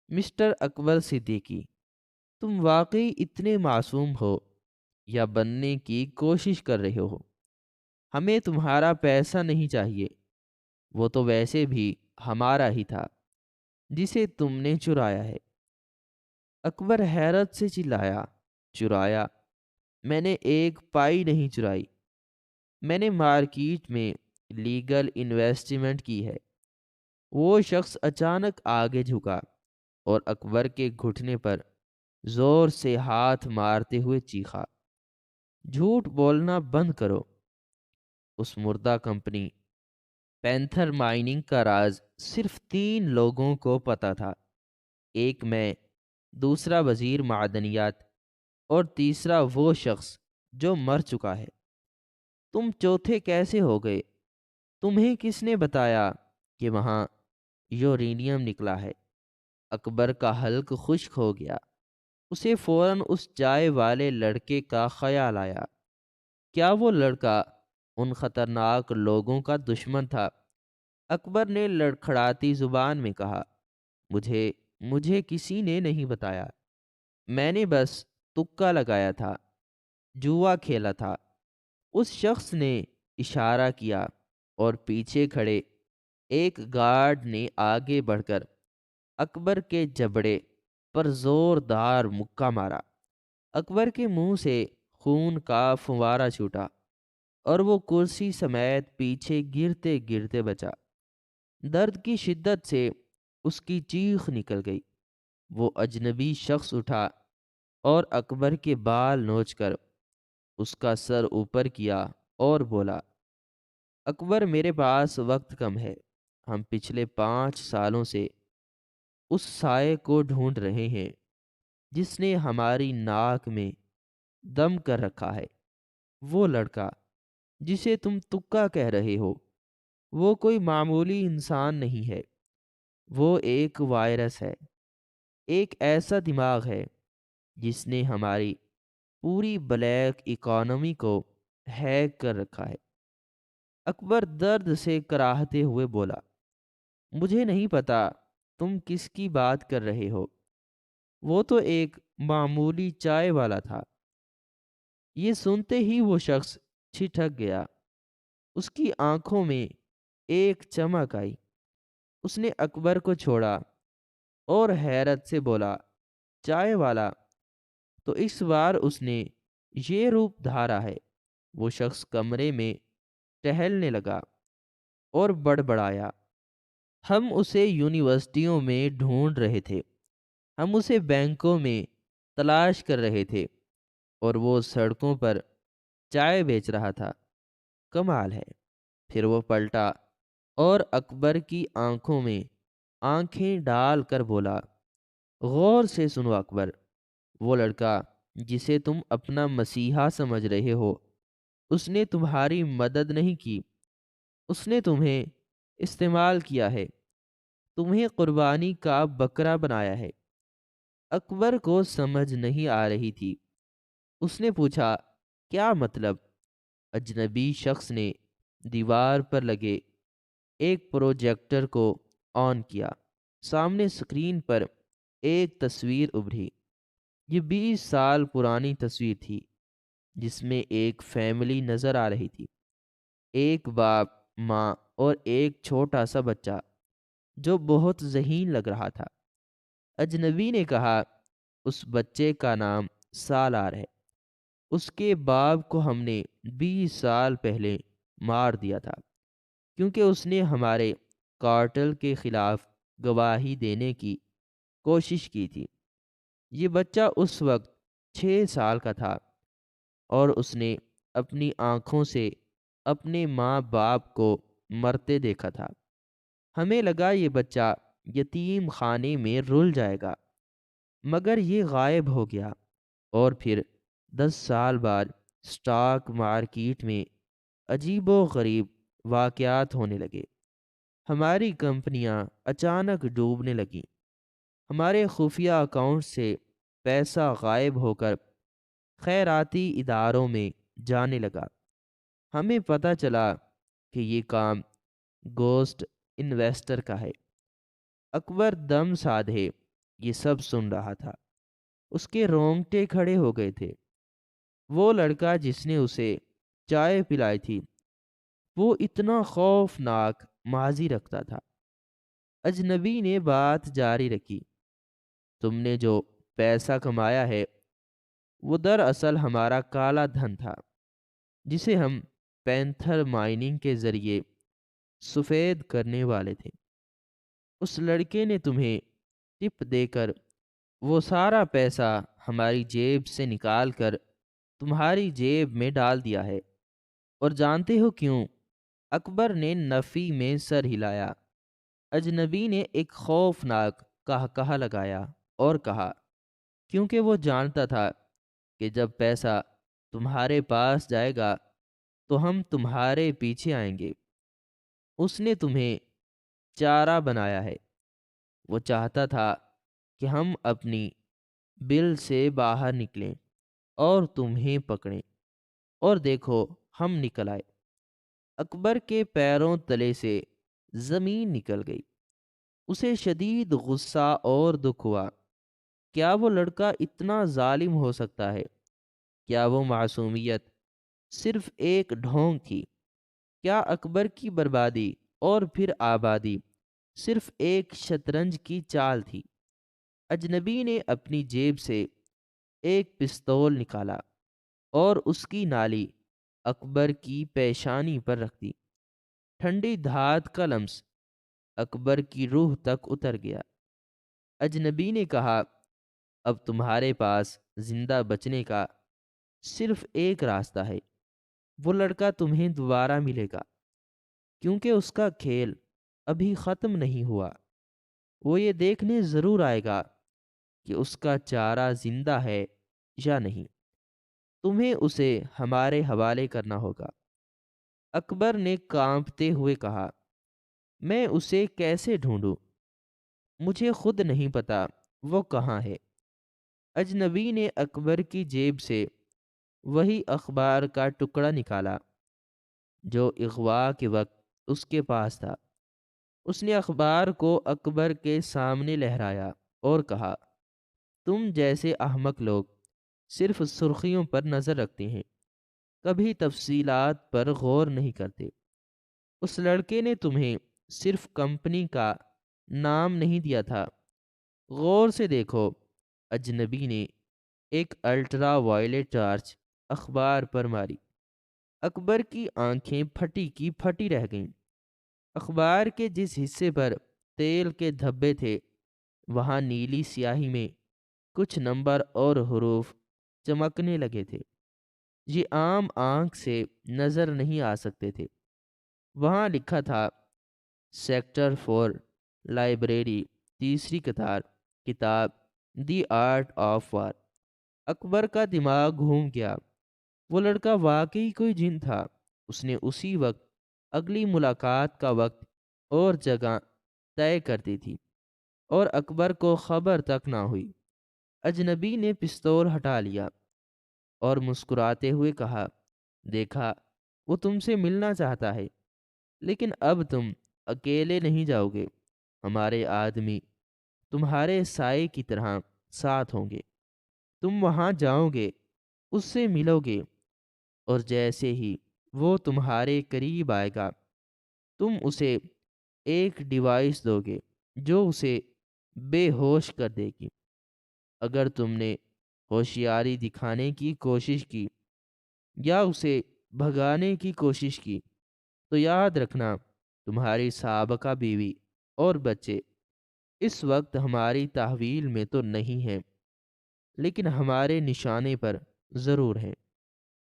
A: مسٹر اکبر صدیقی، تم واقعی اتنے معصوم ہو یا بننے کی کوشش کر رہے ہو؟ ہمیں تمہارا پیسہ نہیں چاہیے، وہ تو ویسے بھی ہمارا ہی تھا جسے تم نے چرایا ہے۔ اکبر حیرت سے چلایا، چرایا؟ میں نے ایک پائی نہیں چرائی، میں نے مارکیٹ میں لیگل انویسٹمنٹ کی ہے۔ وہ شخص اچانک آگے جھکا اور اکبر کے گھٹنے پر زور سے ہاتھ مارتے ہوئے چیخا، جھوٹ بولنا بند کرو۔ اس مردہ کمپنی پینتھر مائننگ کا راز صرف 3 لوگوں کو پتا تھا، ایک میں، دوسرا وزیر معدنیات اور تیسرا وہ شخص جو مر چکا ہے۔ تم چوتھے کیسے ہو گئے؟ تمہیں کس نے بتایا کہ وہاں یورینیم نکلا ہے؟ اکبر کا حلق خشک ہو گیا۔ اسے فوراً اس چائے والے لڑکے کا خیال آیا۔ کیا وہ لڑکا ان خطرناک لوگوں کا دشمن تھا؟ اکبر نے لڑکھڑاتی زبان میں کہا، مجھے کسی نے نہیں بتایا، میں نے بس تکا لگایا تھا، جوا کھیلا تھا۔ اس شخص نے اشارہ کیا اور پیچھے کھڑے ایک گارڈ نے آگے بڑھ کر اکبر کے جبڑے پر زوردار مکہ مارا۔ اکبر کے منہ سے خون کا فوارہ چھوٹا اور وہ کرسی سمیت پیچھے گرتے گرتے بچا۔ درد کی شدت سے اس کی چیخ نکل گئی۔ وہ اجنبی شخص اٹھا اور اکبر کے بال نوچ کر اس کا سر اوپر کیا اور بولا، اکبر، میرے پاس وقت کم ہے، ہم پچھلے 5 سالوں سے اس سائے کو ڈھونڈ رہے ہیں جس نے ہماری ناک میں دم کر رکھا ہے۔ وہ لڑکا جسے تم تکا کہہ رہے ہو، وہ کوئی معمولی انسان نہیں ہے، وہ ایک وائرس ہے، ایک ایسا دماغ ہے جس نے ہماری پوری بلیک اکانومی کو ہیک کر رکھا ہے۔ اکبر درد سے کراہتے ہوئے بولا، مجھے نہیں پتا تم کس کی بات کر رہے ہو، وہ تو ایک معمولی چائے والا تھا۔ یہ سنتے ہی وہ شخص چھٹک گیا، اس کی آنکھوں میں ایک چمک آئی۔ اس نے اکبر کو چھوڑا اور حیرت سے بولا، چائے والا؟ تو اس بار اس نے یہ روپ دھارا ہے۔ وہ شخص کمرے میں ٹہلنے لگا اور بڑبڑایا، ہم اسے یونیورسٹیوں میں ڈھونڈ رہے تھے، ہم اسے بینکوں میں تلاش کر رہے تھے، اور وہ سڑکوں پر چائے بیچ رہا تھا۔ کمال ہے۔ پھر وہ پلٹا اور اکبر کی آنکھوں میں آنکھیں ڈال کر بولا، غور سے سنو اکبر، وہ لڑکا جسے تم اپنا مسیحا سمجھ رہے ہو، اس نے تمہاری مدد نہیں کی، اس نے تمہیں استعمال کیا ہے، تمہیں قربانی کا بکرا بنایا ہے۔ اکبر کو سمجھ نہیں آ رہی تھی۔ اس نے پوچھا، کیا مطلب؟ اجنبی شخص نے دیوار پر لگے ایک پروجیکٹر کو آن کیا۔ سامنے اسکرین پر ایک تصویر ابھری۔ یہ 20 سال پرانی تصویر تھی، جس میں ایک فیملی نظر آ رہی تھی، ایک باپ، ماں اور ایک چھوٹا سا بچہ جو بہت ذہین لگ رہا تھا۔ اجنبی نے کہا، اس بچے کا نام سالار ہے، اس کے باپ کو ہم نے 20 سال پہلے مار دیا تھا، کیونکہ اس نے ہمارے کارٹل کے خلاف گواہی دینے کی کوشش کی تھی۔ یہ بچہ اس وقت 6 سال کا تھا، اور اس نے اپنی آنکھوں سے اپنے ماں باپ کو مرتے دیکھا تھا۔ ہمیں لگا یہ بچہ یتیم خانے میں رل جائے گا، مگر یہ غائب ہو گیا، اور پھر 10 سال بعد سٹاک مارکیٹ میں عجیب و غریب واقعات ہونے لگے۔ ہماری کمپنیاں اچانک ڈوبنے لگیں، ہمارے خفیہ اکاؤنٹ سے پیسہ غائب ہو کر خیراتی اداروں میں جانے لگا۔ ہمیں پتہ چلا کہ یہ کام گوسٹ انویسٹر کا ہے۔ اکبر دم سادھے یہ سب سن رہا تھا، اس کے رونگٹے کھڑے ہو گئے تھے۔ وہ لڑکا جس نے اسے چائے پلائی تھی، وہ اتنا خوفناک ماضی رکھتا تھا۔ اجنبی نے بات جاری رکھی، تم نے جو پیسہ کمایا ہے وہ دراصل ہمارا کالا دھن تھا، جسے ہم پینتھر مائننگ کے ذریعے سفید کرنے والے تھے۔ اس لڑکے نے تمہیں ٹپ دے کر وہ سارا پیسہ ہماری جیب سے نکال کر تمہاری جیب میں ڈال دیا ہے، اور جانتے ہو کیوں؟ اکبر نے نفی میں سر ہلایا۔ اجنبی نے ایک خوفناک قہقہہ لگایا اور کہا، کیونکہ وہ جانتا تھا کہ جب پیسہ تمہارے پاس جائے گا تو ہم تمہارے پیچھے آئیں گے۔ اس نے تمہیں چارہ بنایا ہے۔ وہ چاہتا تھا کہ ہم اپنی بل سے باہر نکلیں اور تمہیں پکڑیں، اور دیکھو ہم نکل آئے۔ اکبر کے پیروں تلے سے زمین نکل گئی۔ اسے شدید غصہ اور دکھ ہوا۔ کیا وہ لڑکا اتنا ظالم ہو سکتا ہے؟ کیا وہ معصومیت صرف ایک ڈھونگ تھی؟ کیا اکبر کی بربادی اور پھر آبادی صرف ایک شطرنج کی چال تھی؟ اجنبی نے اپنی جیب سے ایک پستول نکالا اور اس کی نالی اکبر کی پیشانی پر رکھ دی۔ ٹھنڈی دھات کا لمس اکبر کی روح تک اتر گیا۔ اجنبی نے کہا، اب تمہارے پاس زندہ بچنے کا صرف ایک راستہ ہے۔ وہ لڑکا تمہیں دوبارہ ملے گا، کیونکہ اس کا کھیل ابھی ختم نہیں ہوا۔ وہ یہ دیکھنے ضرور آئے گا کہ اس کا چارہ زندہ ہے یا نہیں۔ تمہیں اسے ہمارے حوالے کرنا ہوگا۔ اکبر نے کانپتے ہوئے کہا، میں اسے کیسے ڈھونڈوں؟ مجھے خود نہیں پتا وہ کہاں ہے؟ اجنبی نے اکبر کی جیب سے وہی اخبار کا ٹکڑا نکالا جو اغوا کے وقت اس کے پاس تھا۔ اس نے اخبار کو اکبر کے سامنے لہرایا اور کہا، تم جیسے احمق لوگ صرف سرخیوں پر نظر رکھتے ہیں، کبھی تفصیلات پر غور نہیں کرتے۔ اس لڑکے نے تمہیں صرف کمپنی کا نام نہیں دیا تھا، غور سے دیکھو۔ اجنبی نے ایک الٹرا وائلٹ ٹارچ اخبار پر ماری۔ اکبر کی آنکھیں پھٹی کی پھٹی رہ گئیں۔ اخبار کے جس حصے پر تیل کے دھبے تھے وہاں نیلی سیاہی میں کچھ نمبر اور حروف چمکنے لگے تھے۔ یہ عام آنکھ سے نظر نہیں آ سکتے تھے۔ وہاں لکھا تھا، سیکٹر 4 لائبریری، تیسری قطار، کتاب دی آرٹ آف وار۔ اکبر کا دماغ گھوم گیا۔ وہ لڑکا واقعی کوئی جن تھا۔ اس نے اسی وقت اگلی ملاقات کا وقت اور جگہ طے کر دی تھی اور اکبر کو خبر تک نہ ہوئی۔ اجنبی نے پستول ہٹا لیا اور مسکراتے ہوئے کہا، دیکھا، وہ تم سے ملنا چاہتا ہے، لیکن اب تم اکیلے نہیں جاؤ گے۔ ہمارے آدمی تمہارے سائے کی طرح ساتھ ہوں گے۔ تم وہاں جاؤ گے، اس سے ملو گے، اور جیسے ہی وہ تمہارے قریب آئے گا تم اسے ایک ڈیوائس دو گے جو اسے بے ہوش کر دے گی۔ اگر تم نے ہوشیاری دکھانے کی کوشش کی یا اسے بھگانے کی کوشش کی تو یاد رکھنا، تمہاری سابقہ بیوی اور بچے اس وقت ہماری تحویل میں تو نہیں ہیں، لیکن ہمارے نشانے پر ضرور ہیں۔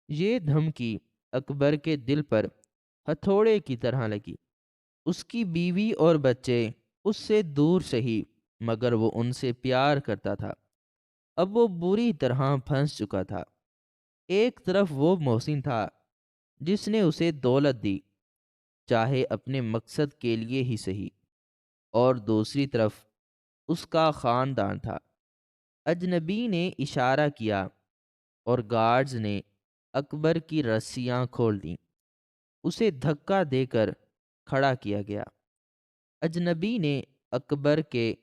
A: یہ دھمکی اکبر کے دل پر ہتھوڑے کی طرح لگی۔ اس کی بیوی اور بچے اس سے دور سہی، مگر وہ ان سے پیار کرتا تھا۔ اب وہ بری طرح پھنس چکا تھا۔ ایک طرف وہ محسن تھا جس نے اسے دولت دی، چاہے اپنے مقصد کے لیے ہی صحیح، اور دوسری طرف اس کا خاندان تھا۔ اجنبی نے اشارہ کیا اور گارڈز نے اکبر کی رسیاں کھول دیں۔ اسے دھکا دے کر کھڑا کیا گیا۔ اجنبی نے اکبر کے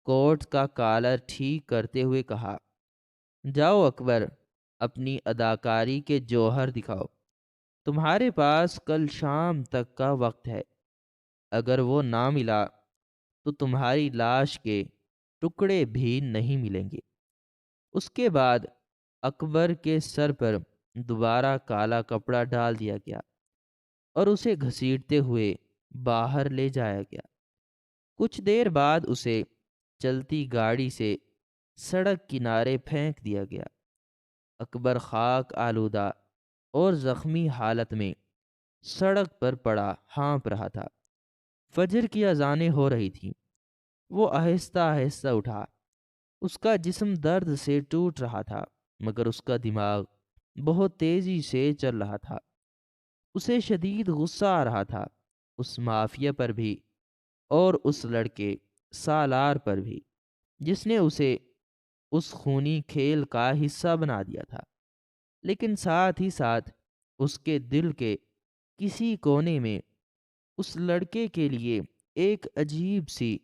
A: کوٹ کا کالر ٹھیک کرتے ہوئے کہا، جاؤ اکبر، اپنی اداکاری کے جوہر دکھاؤ۔ تمہارے پاس کل شام تک کا وقت ہے۔ اگر وہ نہ ملا تو تمہاری لاش کے ٹکڑے بھی نہیں ملیں گے۔ اس کے بعد اکبر کے سر پر دوبارہ کالا کپڑا ڈال دیا گیا اور اسے گھسیٹتے ہوئے باہر لے جایا گیا۔ کچھ دیر بعد اسے چلتی گاڑی سے سڑک کنارے پھینک دیا گیا۔ اکبر خاک آلودہ اور زخمی حالت میں سڑک پر پڑا ہانپ رہا تھا۔ فجر کی اذانیں ہو رہی تھیں۔ وہ آہستہ آہستہ اٹھا۔ اس کا جسم درد سے ٹوٹ رہا تھا، مگر اس کا دماغ بہت تیزی سے چل رہا تھا۔ اسے شدید غصہ آ رہا تھا، اس مافیا پر بھی اور اس لڑکے سالار پر بھی جس نے اسے اس خونی کھیل کا حصہ بنا دیا تھا۔ لیکن ساتھ ہی ساتھ اس کے دل کے کسی کونے میں اس لڑکے کے لیے ایک عجیب سی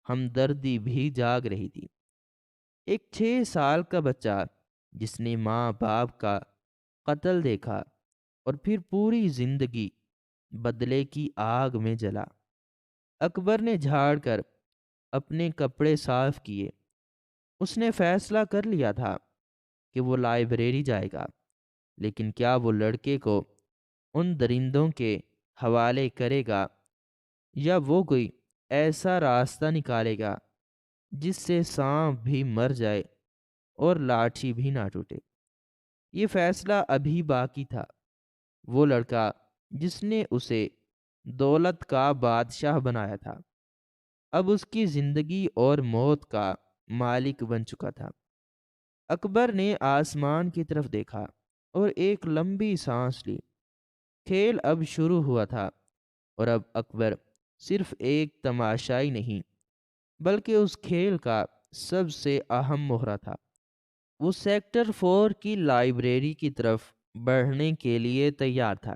A: ہمدردی بھی جاگ رہی تھی۔ ایک 6 سال کا بچہ جس نے ماں باپ کا قتل دیکھا اور پھر پوری زندگی بدلے کی آگ میں جلا۔ اکبر نے جھاڑ کر اپنے کپڑے صاف کیے۔ اس نے فیصلہ کر لیا تھا کہ وہ لائبریری جائے گا، لیکن کیا وہ لڑکے کو ان درندوں کے حوالے کرے گا یا وہ کوئی ایسا راستہ نکالے گا جس سے سانپ بھی مر جائے اور لاٹھی بھی نہ ٹوٹے؟ یہ فیصلہ ابھی باقی تھا۔ وہ لڑکا جس نے اسے دولت کا بادشاہ بنایا تھا اب اس کی زندگی اور موت کا مالک بن چکا تھا۔ اکبر نے آسمان کی طرف دیکھا اور ایک لمبی سانس لی۔ کھیل اب شروع ہوا تھا، اور اب اکبر صرف ایک تماشائی نہیں بلکہ اس کھیل کا سب سے اہم مہرہ تھا۔ وہ سیکٹر 4 کی لائبریری کی طرف بڑھنے کے لیے تیار تھا،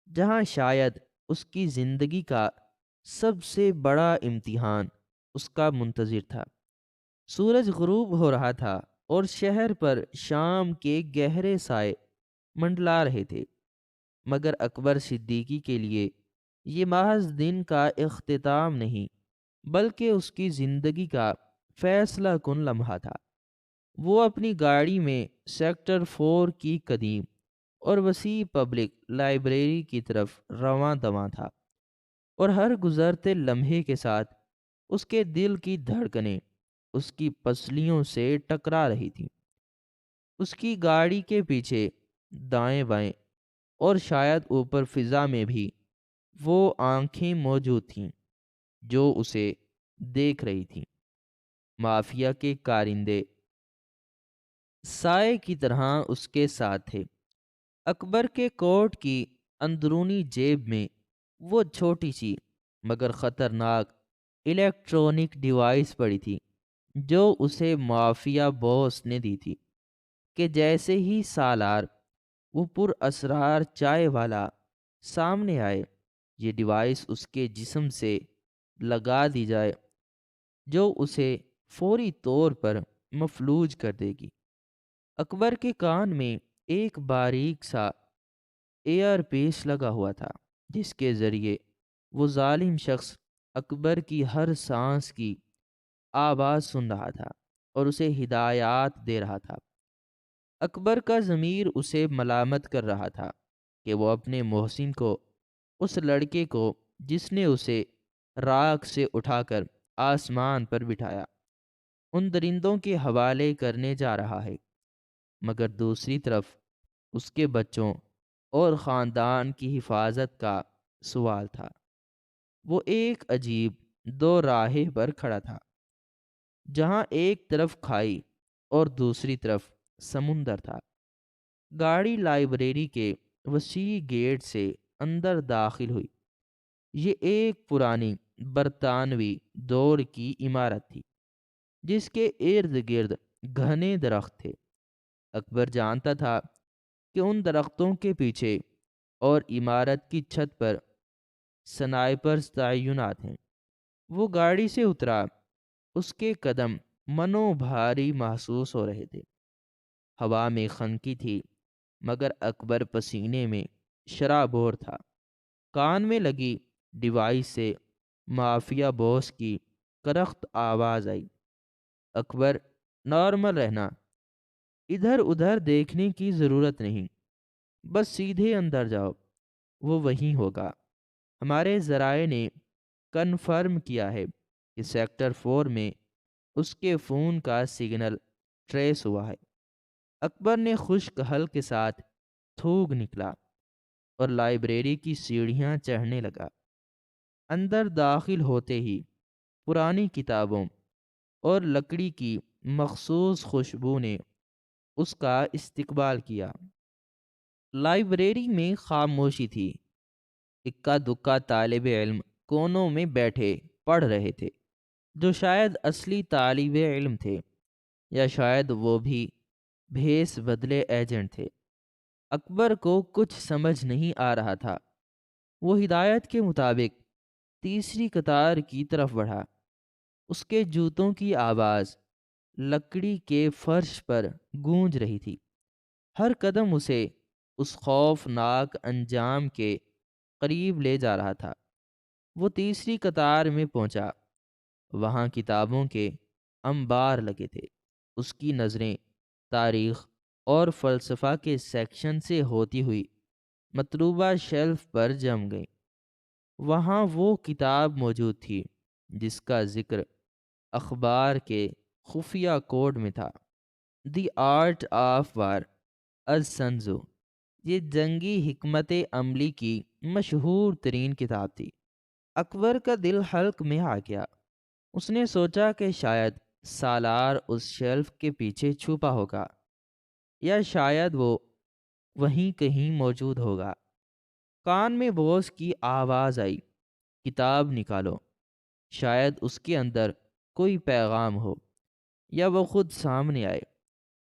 A: جہاں شاید اس کی زندگی کا سب سے بڑا امتحان اس کا منتظر تھا۔ سورج غروب ہو رہا تھا اور شہر پر شام کے گہرے سائے منڈلا رہے تھے، مگر اکبر صدیقی کے لیے یہ محض دن کا اختتام نہیں، بلکہ اس کی زندگی کا فیصلہ کن لمحہ تھا۔ وہ اپنی گاڑی میں سیکٹر 4 کی قدیم اور وسیع پبلک لائبریری کی طرف رواں دواں تھا، اور ہر گزرتے لمحے کے ساتھ اس کے دل کی دھڑکنیں اس کی پسلیوں سے ٹکرا رہی تھیں۔ اس کی گاڑی کے پیچھے، دائیں بائیں اور شاید اوپر فضا میں بھی وہ آنکھیں موجود تھیں جو اسے دیکھ رہی تھیں۔ مافیا کے کارندے سائے کی طرح اس کے ساتھ تھے۔ اکبر کے کوٹ کی اندرونی جیب میں وہ چھوٹی سی مگر خطرناک الیکٹرانک ڈیوائس پڑی تھی جو اسے مافیا باس نے دی تھی، کہ جیسے ہی سالار وہ پر اسرار چائے والا سامنے آئے، یہ ڈیوائس اس کے جسم سے لگا دی جائے، جو اسے فوری طور پر مفلوج کر دے گی۔ اکبر کے کان میں ایک باریک سا ایئر پیس لگا ہوا تھا، جس کے ذریعے وہ ظالم شخص اکبر کی ہر سانس کی آواز سن رہا تھا اور اسے ہدایات دے رہا تھا۔ اکبر کا ضمیر اسے ملامت کر رہا تھا کہ وہ اپنے محسن کو، اس لڑکے کو جس نے اسے راکھ سے اٹھا کر آسمان پر بٹھایا، ان درندوں کے حوالے کرنے جا رہا ہے، مگر دوسری طرف اس کے بچوں اور خاندان کی حفاظت کا سوال تھا۔ وہ ایک عجیب دو راہے پر کھڑا تھا، جہاں ایک طرف کھائی اور دوسری طرف سمندر تھا۔ گاڑی لائبریری کے وسیع گیٹ سے اندر داخل ہوئی۔ یہ ایک پرانی برطانوی دور کی عمارت تھی جس کے ارد گرد گھنے درخت تھے۔ اکبر جانتا تھا کہ ان درختوں کے پیچھے اور عمارت کی چھت پر سنائپرز تعینات ہیں۔ وہ گاڑی سے اترا، اس کے قدم منو بھاری محسوس ہو رہے تھے۔ ہوا میں خنکی تھی، مگر اکبر پسینے میں شرابور تھا۔ کان میں لگی ڈیوائس سے مافیا باس کی کرخت آواز آئی، اکبر، نارمل رہنا، ادھر ادھر دیکھنے کی ضرورت نہیں، بس سیدھے اندر جاؤ، وہ وہیں ہوگا۔ ہمارے ذرائع نے کنفرم کیا ہے کہ سیکٹر 4 میں اس کے فون کا سگنل ٹریس ہوا ہے۔ اکبر نے خشک حل کے ساتھ تھوک نکلا اور لائبریری کی سیڑھیاں چڑھنے لگا۔ اندر داخل ہوتے ہی پرانی کتابوں اور لکڑی کی مخصوص خوشبو نے اس کا استقبال کیا۔ لائبریری میں خاموشی تھی۔ اکا دکا طالب علم کونوں میں بیٹھے پڑھ رہے تھے، جو شاید اصلی طالب علم تھے یا شاید وہ بھی بھیس بدلے ایجنٹ تھے۔ اکبر کو کچھ سمجھ نہیں آ رہا تھا۔ وہ ہدایت کے مطابق تیسری قطار کی طرف بڑھا۔ اس کے جوتوں کی آواز لکڑی کے فرش پر گونج رہی تھی۔ ہر قدم اسے اس خوفناک انجام کے قریب لے جا رہا تھا۔ وہ تیسری قطار میں پہنچا۔ وہاں کتابوں کے انبار لگے تھے۔ اس کی نظریں تاریخ اور فلسفہ کے سیکشن سے ہوتی ہوئی مطلوبہ شیلف پر جم گئیں۔ وہاں وہ کتاب موجود تھی جس کا ذکر اخبار کے خفیہ کوڈ میں تھا، دی آرٹ آف وار از سنزو۔ یہ جنگی حکمت عملی کی مشہور ترین کتاب تھی۔ اکبر کا دل حلق میں آ گیا۔ اس نے سوچا کہ شاید سالار اس شیلف کے پیچھے چھپا ہوگا، یا شاید وہ وہیں کہیں موجود ہوگا۔ کان میں باس کی آواز آئی، کتاب نکالو، شاید اس کے اندر کوئی پیغام ہو۔ یا وہ خود سامنے آئے۔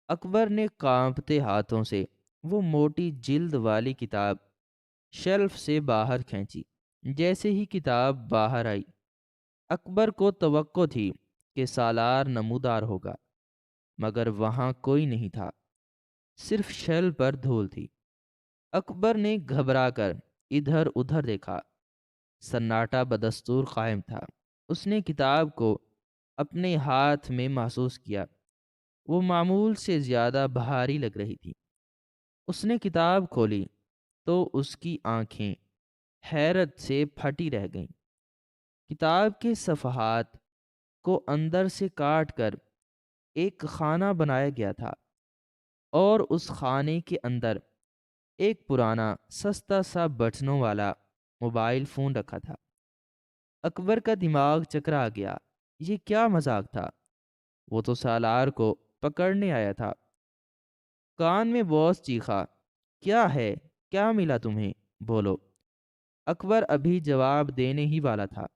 A: اکبر نے کانپتے ہاتھوں سے وہ موٹی جلد والی کتاب شیلف سے باہر کھینچی۔ جیسے ہی کتاب باہر آئی، اکبر کو توقع تھی کہ سالار نمودار ہوگا، مگر وہاں کوئی نہیں تھا، صرف شیل پر دھول تھی۔ اکبر نے گھبرا کر ادھر ادھر دیکھا، سناٹا بدستور قائم تھا۔ اس نے کتاب کو اپنے ہاتھ میں محسوس کیا، وہ معمول سے زیادہ بھاری لگ رہی تھی۔ اس نے کتاب کھولی تو اس کی آنکھیں حیرت سے پھٹی رہ گئیں۔ کتاب کے صفحات کو اندر سے کاٹ کر ایک خانہ بنایا گیا تھا، اور اس خانے کے اندر ایک پرانا سستا سا بٹنوں والا موبائل فون رکھا تھا۔ اکبر کا دماغ چکرا گیا، یہ کیا مذاق تھا؟ وہ تو سالار کو پکڑنے آیا تھا۔ کان میں باس چیخا، کیا ہے؟ کیا ملا تمہیں؟ بولو۔ اکبر ابھی جواب دینے ہی والا تھا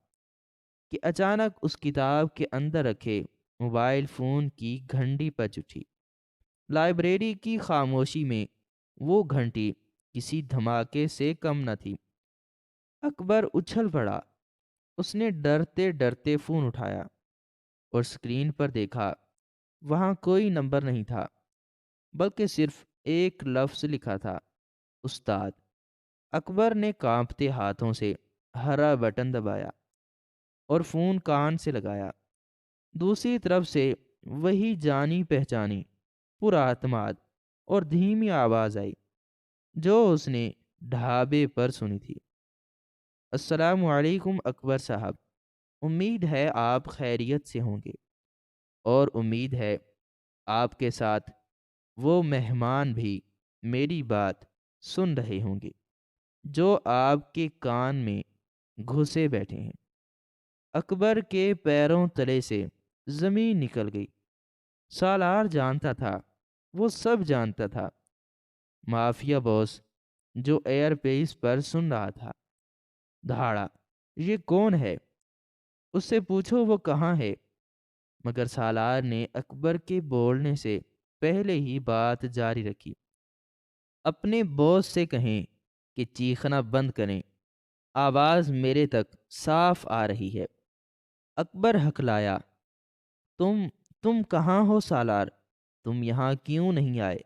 A: کہ اچانک اس کتاب کے اندر رکھے موبائل فون کی گھنٹی بج اٹھی۔ لائبریری کی خاموشی میں وہ گھنٹی کسی دھماکے سے کم نہ تھی۔ اکبر اچھل پڑا، اس نے ڈرتے ڈرتے فون اٹھایا اور اسکرین پر دیکھا۔ وہاں کوئی نمبر نہیں تھا، بلکہ صرف ایک لفظ لکھا تھا، استاد۔ اکبر نے کانپتے ہاتھوں سے ہرا بٹن دبایا اور فون کان سے لگایا۔ دوسری طرف سے وہی جانی پہچانی پراعتماد اور دھیمی آواز آئی جو اس نے ڈھابے پر سنی تھی۔ السلام علیکم اکبر صاحب، امید ہے آپ خیریت سے ہوں گے، اور امید ہے آپ کے ساتھ وہ مہمان بھی میری بات سن رہے ہوں گے جو آپ کے کان میں گھسے بیٹھے ہیں۔ اکبر کے پیروں تلے سے زمین نکل گئی۔ سالار جانتا تھا، وہ سب جانتا تھا۔ مافیا باس جو ایئر پیس پر سن رہا تھا دھاڑا، یہ کون ہے؟ اس سے پوچھو وہ کہاں ہے۔ مگر سالار نے اکبر کے بولنے سے پہلے ہی بات جاری رکھی۔ اپنے باس سے کہیں کہ چیخنا بند کریں، آواز میرے تک صاف آ رہی ہے۔ اکبر ہکلایا، تم تم کہاں ہو سالار؟ تم یہاں کیوں نہیں آئے؟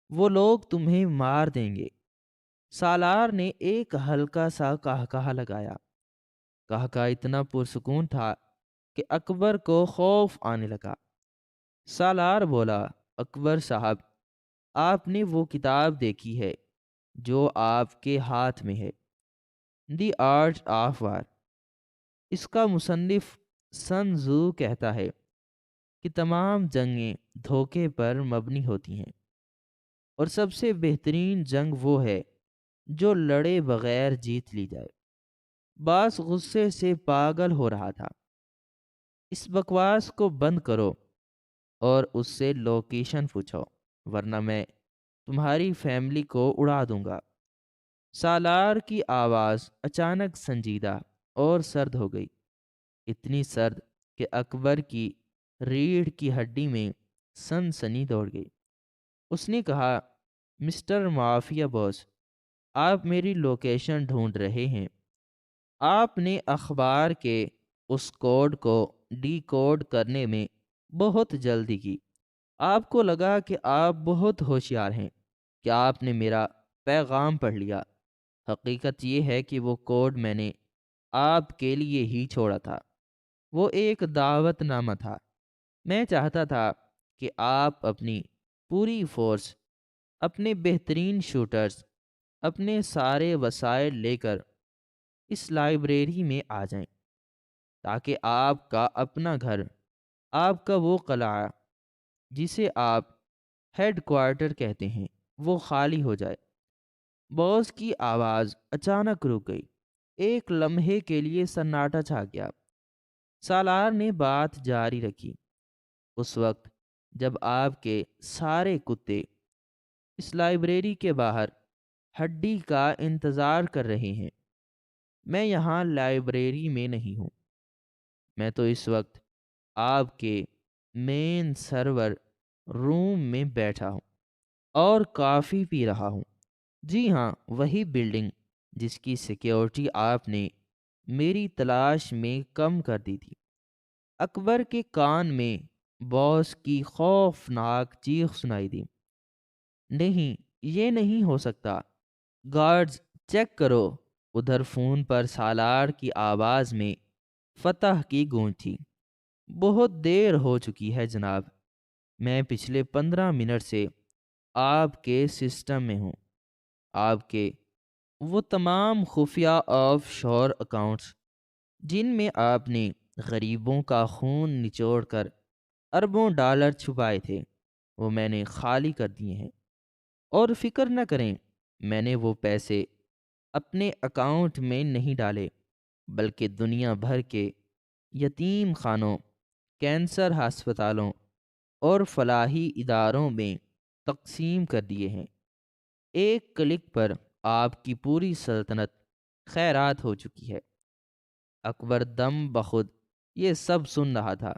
A: وہ لوگ تمہیں مار دیں گے۔ سالار نے ایک ہلکا سا کہا لگایا۔ کہا اتنا پرسکون تھا کہ اکبر کو خوف آنے لگا۔ سالار بولا، اکبر صاحب، آپ نے وہ کتاب دیکھی ہے جو آپ کے ہاتھ میں ہے، دی آرٹ آف وار؟ اس کا مصنف سن تزو کہتا ہے کہ تمام جنگیں دھوکے پر مبنی ہوتی ہیں، اور سب سے بہترین جنگ وہ ہے جو لڑے بغیر جیت لی جائے۔ باس غصے سے پاگل ہو رہا تھا۔ اس بکواس کو بند کرو اور اس سے لوکیشن پوچھو، ورنہ میں تمہاری فیملی کو اڑا دوں گا۔ سالار کی آواز اچانک سنجیدہ اور سرد ہو گئی، اتنی سرد کہ اکبر کی ریڑھ کی ہڈی میں سنسنی دوڑ گئی۔ اس نے کہا، مسٹر مافیا باس، آپ میری لوکیشن ڈھونڈ رہے ہیں۔ آپ نے اخبار کے اس کوڈ کو ڈی کوڈ کرنے میں بہت جلدی کی۔ آپ کو لگا کہ آپ بہت ہوشیار ہیں، کہ آپ نے میرا پیغام پڑھ لیا۔ حقیقت یہ ہے کہ وہ کوڈ میں نے آپ کے لیے ہی چھوڑا تھا۔ وہ ایک دعوت نامہ تھا۔ میں چاہتا تھا کہ آپ اپنی پوری فورس، اپنے بہترین شوٹرز، اپنے سارے وسائل لے کر اس لائبریری میں آ جائیں، تاکہ آپ کا اپنا گھر، آپ کا وہ قلعہ جسے آپ ہیڈ کوارٹر کہتے ہیں، وہ خالی ہو جائے۔ باس کی آواز اچانک رک گئی۔ ایک لمحے کے لیے سناٹا چھا گیا۔ سالار نے بات جاری رکھی، اس وقت جب آپ کے سارے کتے اس لائبریری کے باہر ہڈی کا انتظار کر رہے ہیں، میں یہاں لائبریری میں نہیں ہوں۔ میں تو اس وقت آپ کے مین سرور روم میں بیٹھا ہوں اور کافی پی رہا ہوں۔ جی ہاں، وہی بلڈنگ جس کی سیکیورٹی آپ نے میری تلاش میں کم کر دی تھی۔ اکبر کے کان میں باس کی خوفناک چیخ سنائی دی، نہیں، یہ نہیں ہو سکتا، گارڈز چیک کرو۔ ادھر فون پر سالار کی آواز میں فتح کی گونج تھی۔ بہت دیر ہو چکی ہے جناب، میں پچھلے 15 منٹ سے آپ کے سسٹم میں ہوں۔ آپ کے وہ تمام خفیہ آف شور اکاؤنٹس جن میں آپ نے غریبوں کا خون نچوڑ کر اربوں ڈالر چھپائے تھے، وہ میں نے خالی کر دیے ہیں۔ اور فکر نہ کریں، میں نے وہ پیسے اپنے اکاؤنٹ میں نہیں ڈالے، بلکہ دنیا بھر کے یتیم خانوں، کینسر ہسپتالوں اور فلاحی اداروں میں تقسیم کر دیے ہیں۔ ایک کلک پر آپ کی پوری سلطنت خیرات ہو چکی ہے۔ اکبر دم بخود یہ سب سن رہا تھا۔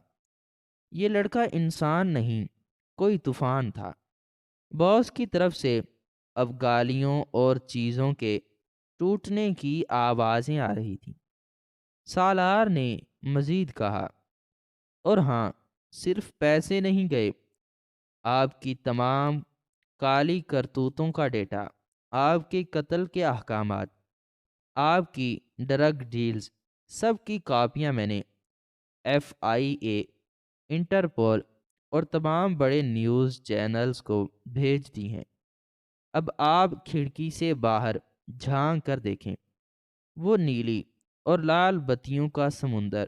A: یہ لڑکا انسان نہیں، کوئی طوفان تھا۔ باس کی طرف سے اب گالیوں اور چیزوں کے ٹوٹنے کی آوازیں آ رہی تھیں۔ سالار نے مزید کہا، اور ہاں، صرف پیسے نہیں گئے، آپ کی تمام کالی کرتوتوں کا ڈیٹا، آپ کے قتل کے احکامات، آپ کی ڈرگ ڈیلز، سب کی کاپیاں میں نے FIA، انٹرپول اور تمام بڑے نیوز چینلز کو بھیج دی ہیں۔ اب آپ کھڑکی سے باہر جھانک کر دیکھیں، وہ نیلی اور لال بتیوں کا سمندر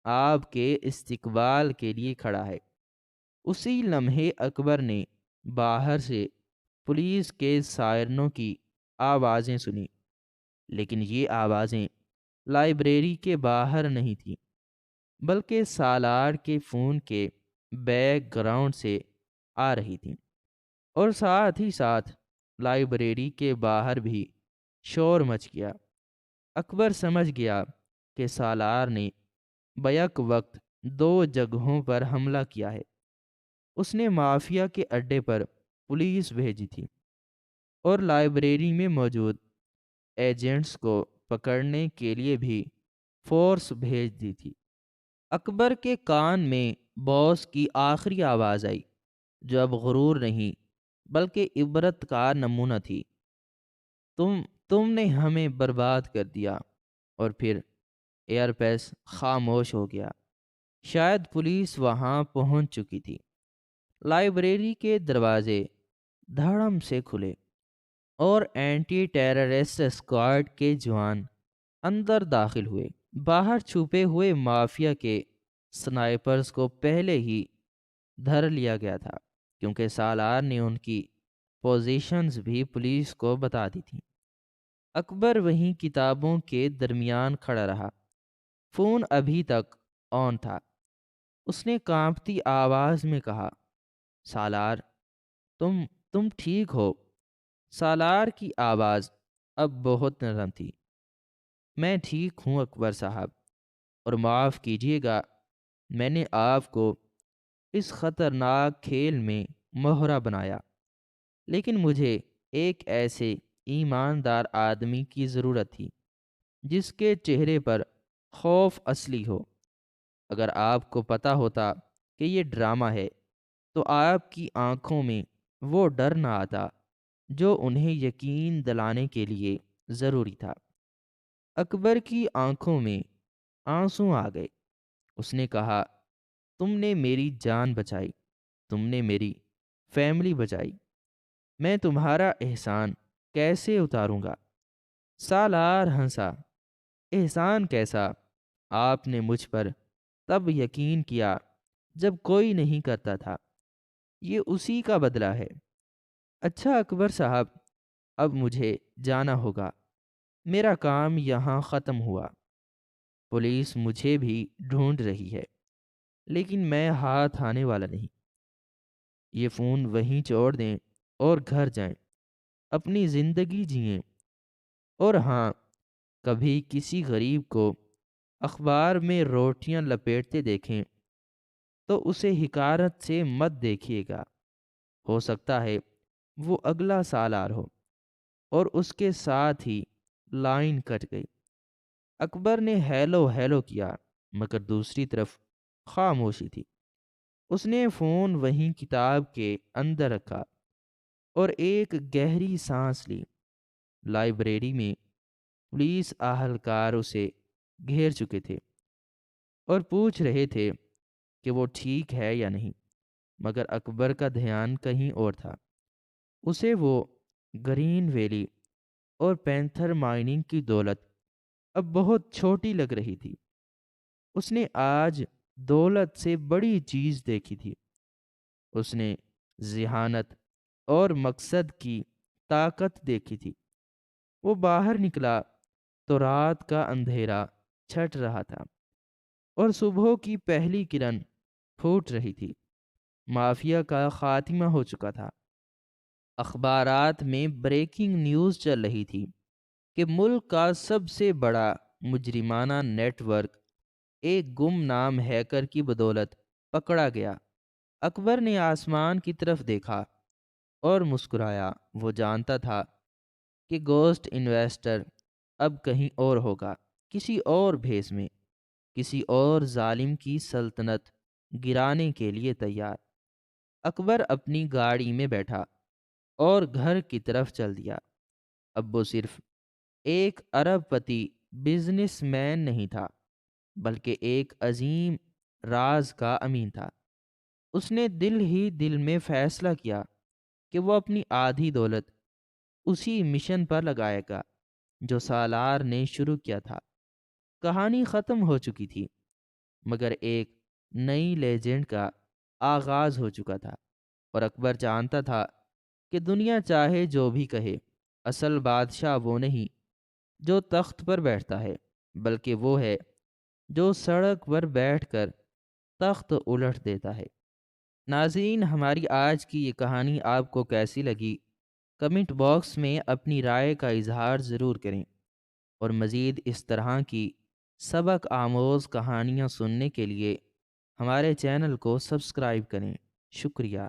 A: آپ کے استقبال کے لیے کھڑا ہے۔ اسی لمحے اکبر نے باہر سے پولیس کے سائرنوں کی آوازیں سنی، لیکن یہ آوازیں لائبریری کے باہر نہیں تھیں، بلکہ سالار کے فون کے بیک گراؤنڈ سے آ رہی تھیں، اور ساتھ ہی ساتھ لائبریری کے باہر بھی شور مچ گیا۔ اکبر سمجھ گیا کہ سالار نے بیک وقت 2 جگہوں پر حملہ کیا ہے۔ اس نے مافیا کے اڈے پر پولیس بھیجی تھی اور لائبریری میں موجود ایجنٹس کو پکڑنے کے لیے بھی فورس بھیج دی تھی۔ اکبر کے کان میں باس کی آخری آواز آئی، جو اب غرور نہیں بلکہ عبرت کا نمونہ تھی، تم تم نے ہمیں برباد کر دیا۔ اور پھر ایئر پیس خاموش ہو گیا۔ شاید پولیس وہاں پہنچ چکی تھی۔ لائبریری کے دروازے دھڑم سے کھلے اور اینٹی ٹیررسٹ اسکواڈ کے جوان اندر داخل ہوئے۔ باہر چھپے ہوئے مافیا کے سنائپرز کو پہلے ہی دھر لیا گیا تھا، کیونکہ سالار نے ان کی پوزیشنز بھی پولیس کو بتا دی تھیں۔ اکبر وہیں کتابوں کے درمیان کھڑا رہا۔ فون ابھی تک آن تھا۔ اس نے کانپتی آواز میں کہا، سالار، تم ٹھیک ہو؟ سالار کی آواز اب بہت نرم تھی۔ میں ٹھیک ہوں اکبر صاحب، اور معاف کیجیے گا، میں نے آپ کو اس خطرناک کھیل میں مہرہ بنایا، لیکن مجھے ایک ایسے ایماندار آدمی کی ضرورت تھی جس کے چہرے پر خوف اصلی ہو۔ اگر آپ کو پتہ ہوتا کہ یہ ڈرامہ ہے، تو آپ کی آنکھوں میں وہ ڈر نہ آتا جو انہیں یقین دلانے کے لیے ضروری تھا۔ اکبر کی آنکھوں میں آنسو آ گئے۔ اس نے کہا، تم نے میری جان بچائی، تم نے میری فیملی بچائی، میں تمہارا احسان کیسے اتاروں گا؟ سالار ہنسا، احسان کیسا؟ آپ نے مجھ پر تب یقین کیا جب کوئی نہیں کرتا تھا، یہ اسی کا بدلہ ہے۔ اچھا اکبر صاحب، اب مجھے جانا ہوگا، میرا کام یہاں ختم ہوا۔ پولیس مجھے بھی ڈھونڈ رہی ہے، لیکن میں ہاتھ آنے والا نہیں۔ یہ فون وہیں چھوڑ دیں اور گھر جائیں، اپنی زندگی جئیں، اور ہاں، کبھی کسی غریب کو اخبار میں روٹیاں لپیٹتے دیکھیں تو اسے حقارت سے مت دیکھیے گا۔ ہو سکتا ہے وہ اگلا سالار ہو۔ اور اس کے ساتھ ہی لائن کٹ گئی۔ اکبر نے ہیلو ہیلو کیا، مگر دوسری طرف خاموشی تھی۔ اس نے فون وہیں کتاب کے اندر رکھا اور ایک گہری سانس لی۔ لائبریری میں پولیس اہلکار اسے گھیر چکے تھے اور پوچھ رہے تھے کہ وہ ٹھیک ہے یا نہیں، مگر اکبر کا دھیان کہیں اور تھا۔ اسے وہ گرین ویلی اور پینتھر مائننگ کی دولت اب بہت چھوٹی لگ رہی تھی۔ اس نے آج دولت سے بڑی چیز دیکھی تھی۔ اس نے ذہانت اور مقصد کی طاقت دیکھی تھی۔ وہ باہر نکلا تو رات کا اندھیرا چھٹ رہا تھا اور صبح کی پہلی کرن پھوٹ رہی تھی۔ مافیا کا خاتمہ ہو چکا تھا۔ اخبارات میں بریکنگ نیوز چل رہی تھی کہ ملک کا سب سے بڑا مجرمانہ نیٹ ورک ایک گمنام ہیکر کی بدولت پکڑا گیا۔ اکبر نے آسمان کی طرف دیکھا اور مسکرایا۔ وہ جانتا تھا کہ گوسٹ انویسٹر اب کہیں اور ہوگا، کسی اور بھیس میں، کسی اور ظالم کی سلطنت گرانے کے لیے تیار۔ اکبر اپنی گاڑی میں بیٹھا اور گھر کی طرف چل دیا۔ اب وہ صرف ایک ارب پتی بزنس مین نہیں تھا، بلکہ ایک عظیم راز کا امین تھا۔ اس نے دل ہی دل میں فیصلہ کیا کہ وہ اپنی آدھی دولت اسی مشن پر لگائے گا جو سالار نے شروع کیا تھا۔ کہانی ختم ہو چکی تھی، مگر ایک نئی لیجنڈ کا آغاز ہو چکا تھا، اور اکبر جانتا تھا کہ دنیا چاہے جو بھی کہے، اصل بادشاہ وہ نہیں جو تخت پر بیٹھتا ہے، بلکہ وہ ہے جو سڑک پر بیٹھ کر تخت الٹ دیتا ہے۔ ناظرین، ہماری آج کی یہ کہانی آپ کو کیسی لگی؟ کمنٹ باکس میں اپنی رائے کا اظہار ضرور کریں، اور مزید اس طرح کی سبق آموز کہانیاں سننے کے لیے ہمارے چینل کو سبسکرائب کریں۔ شکریہ۔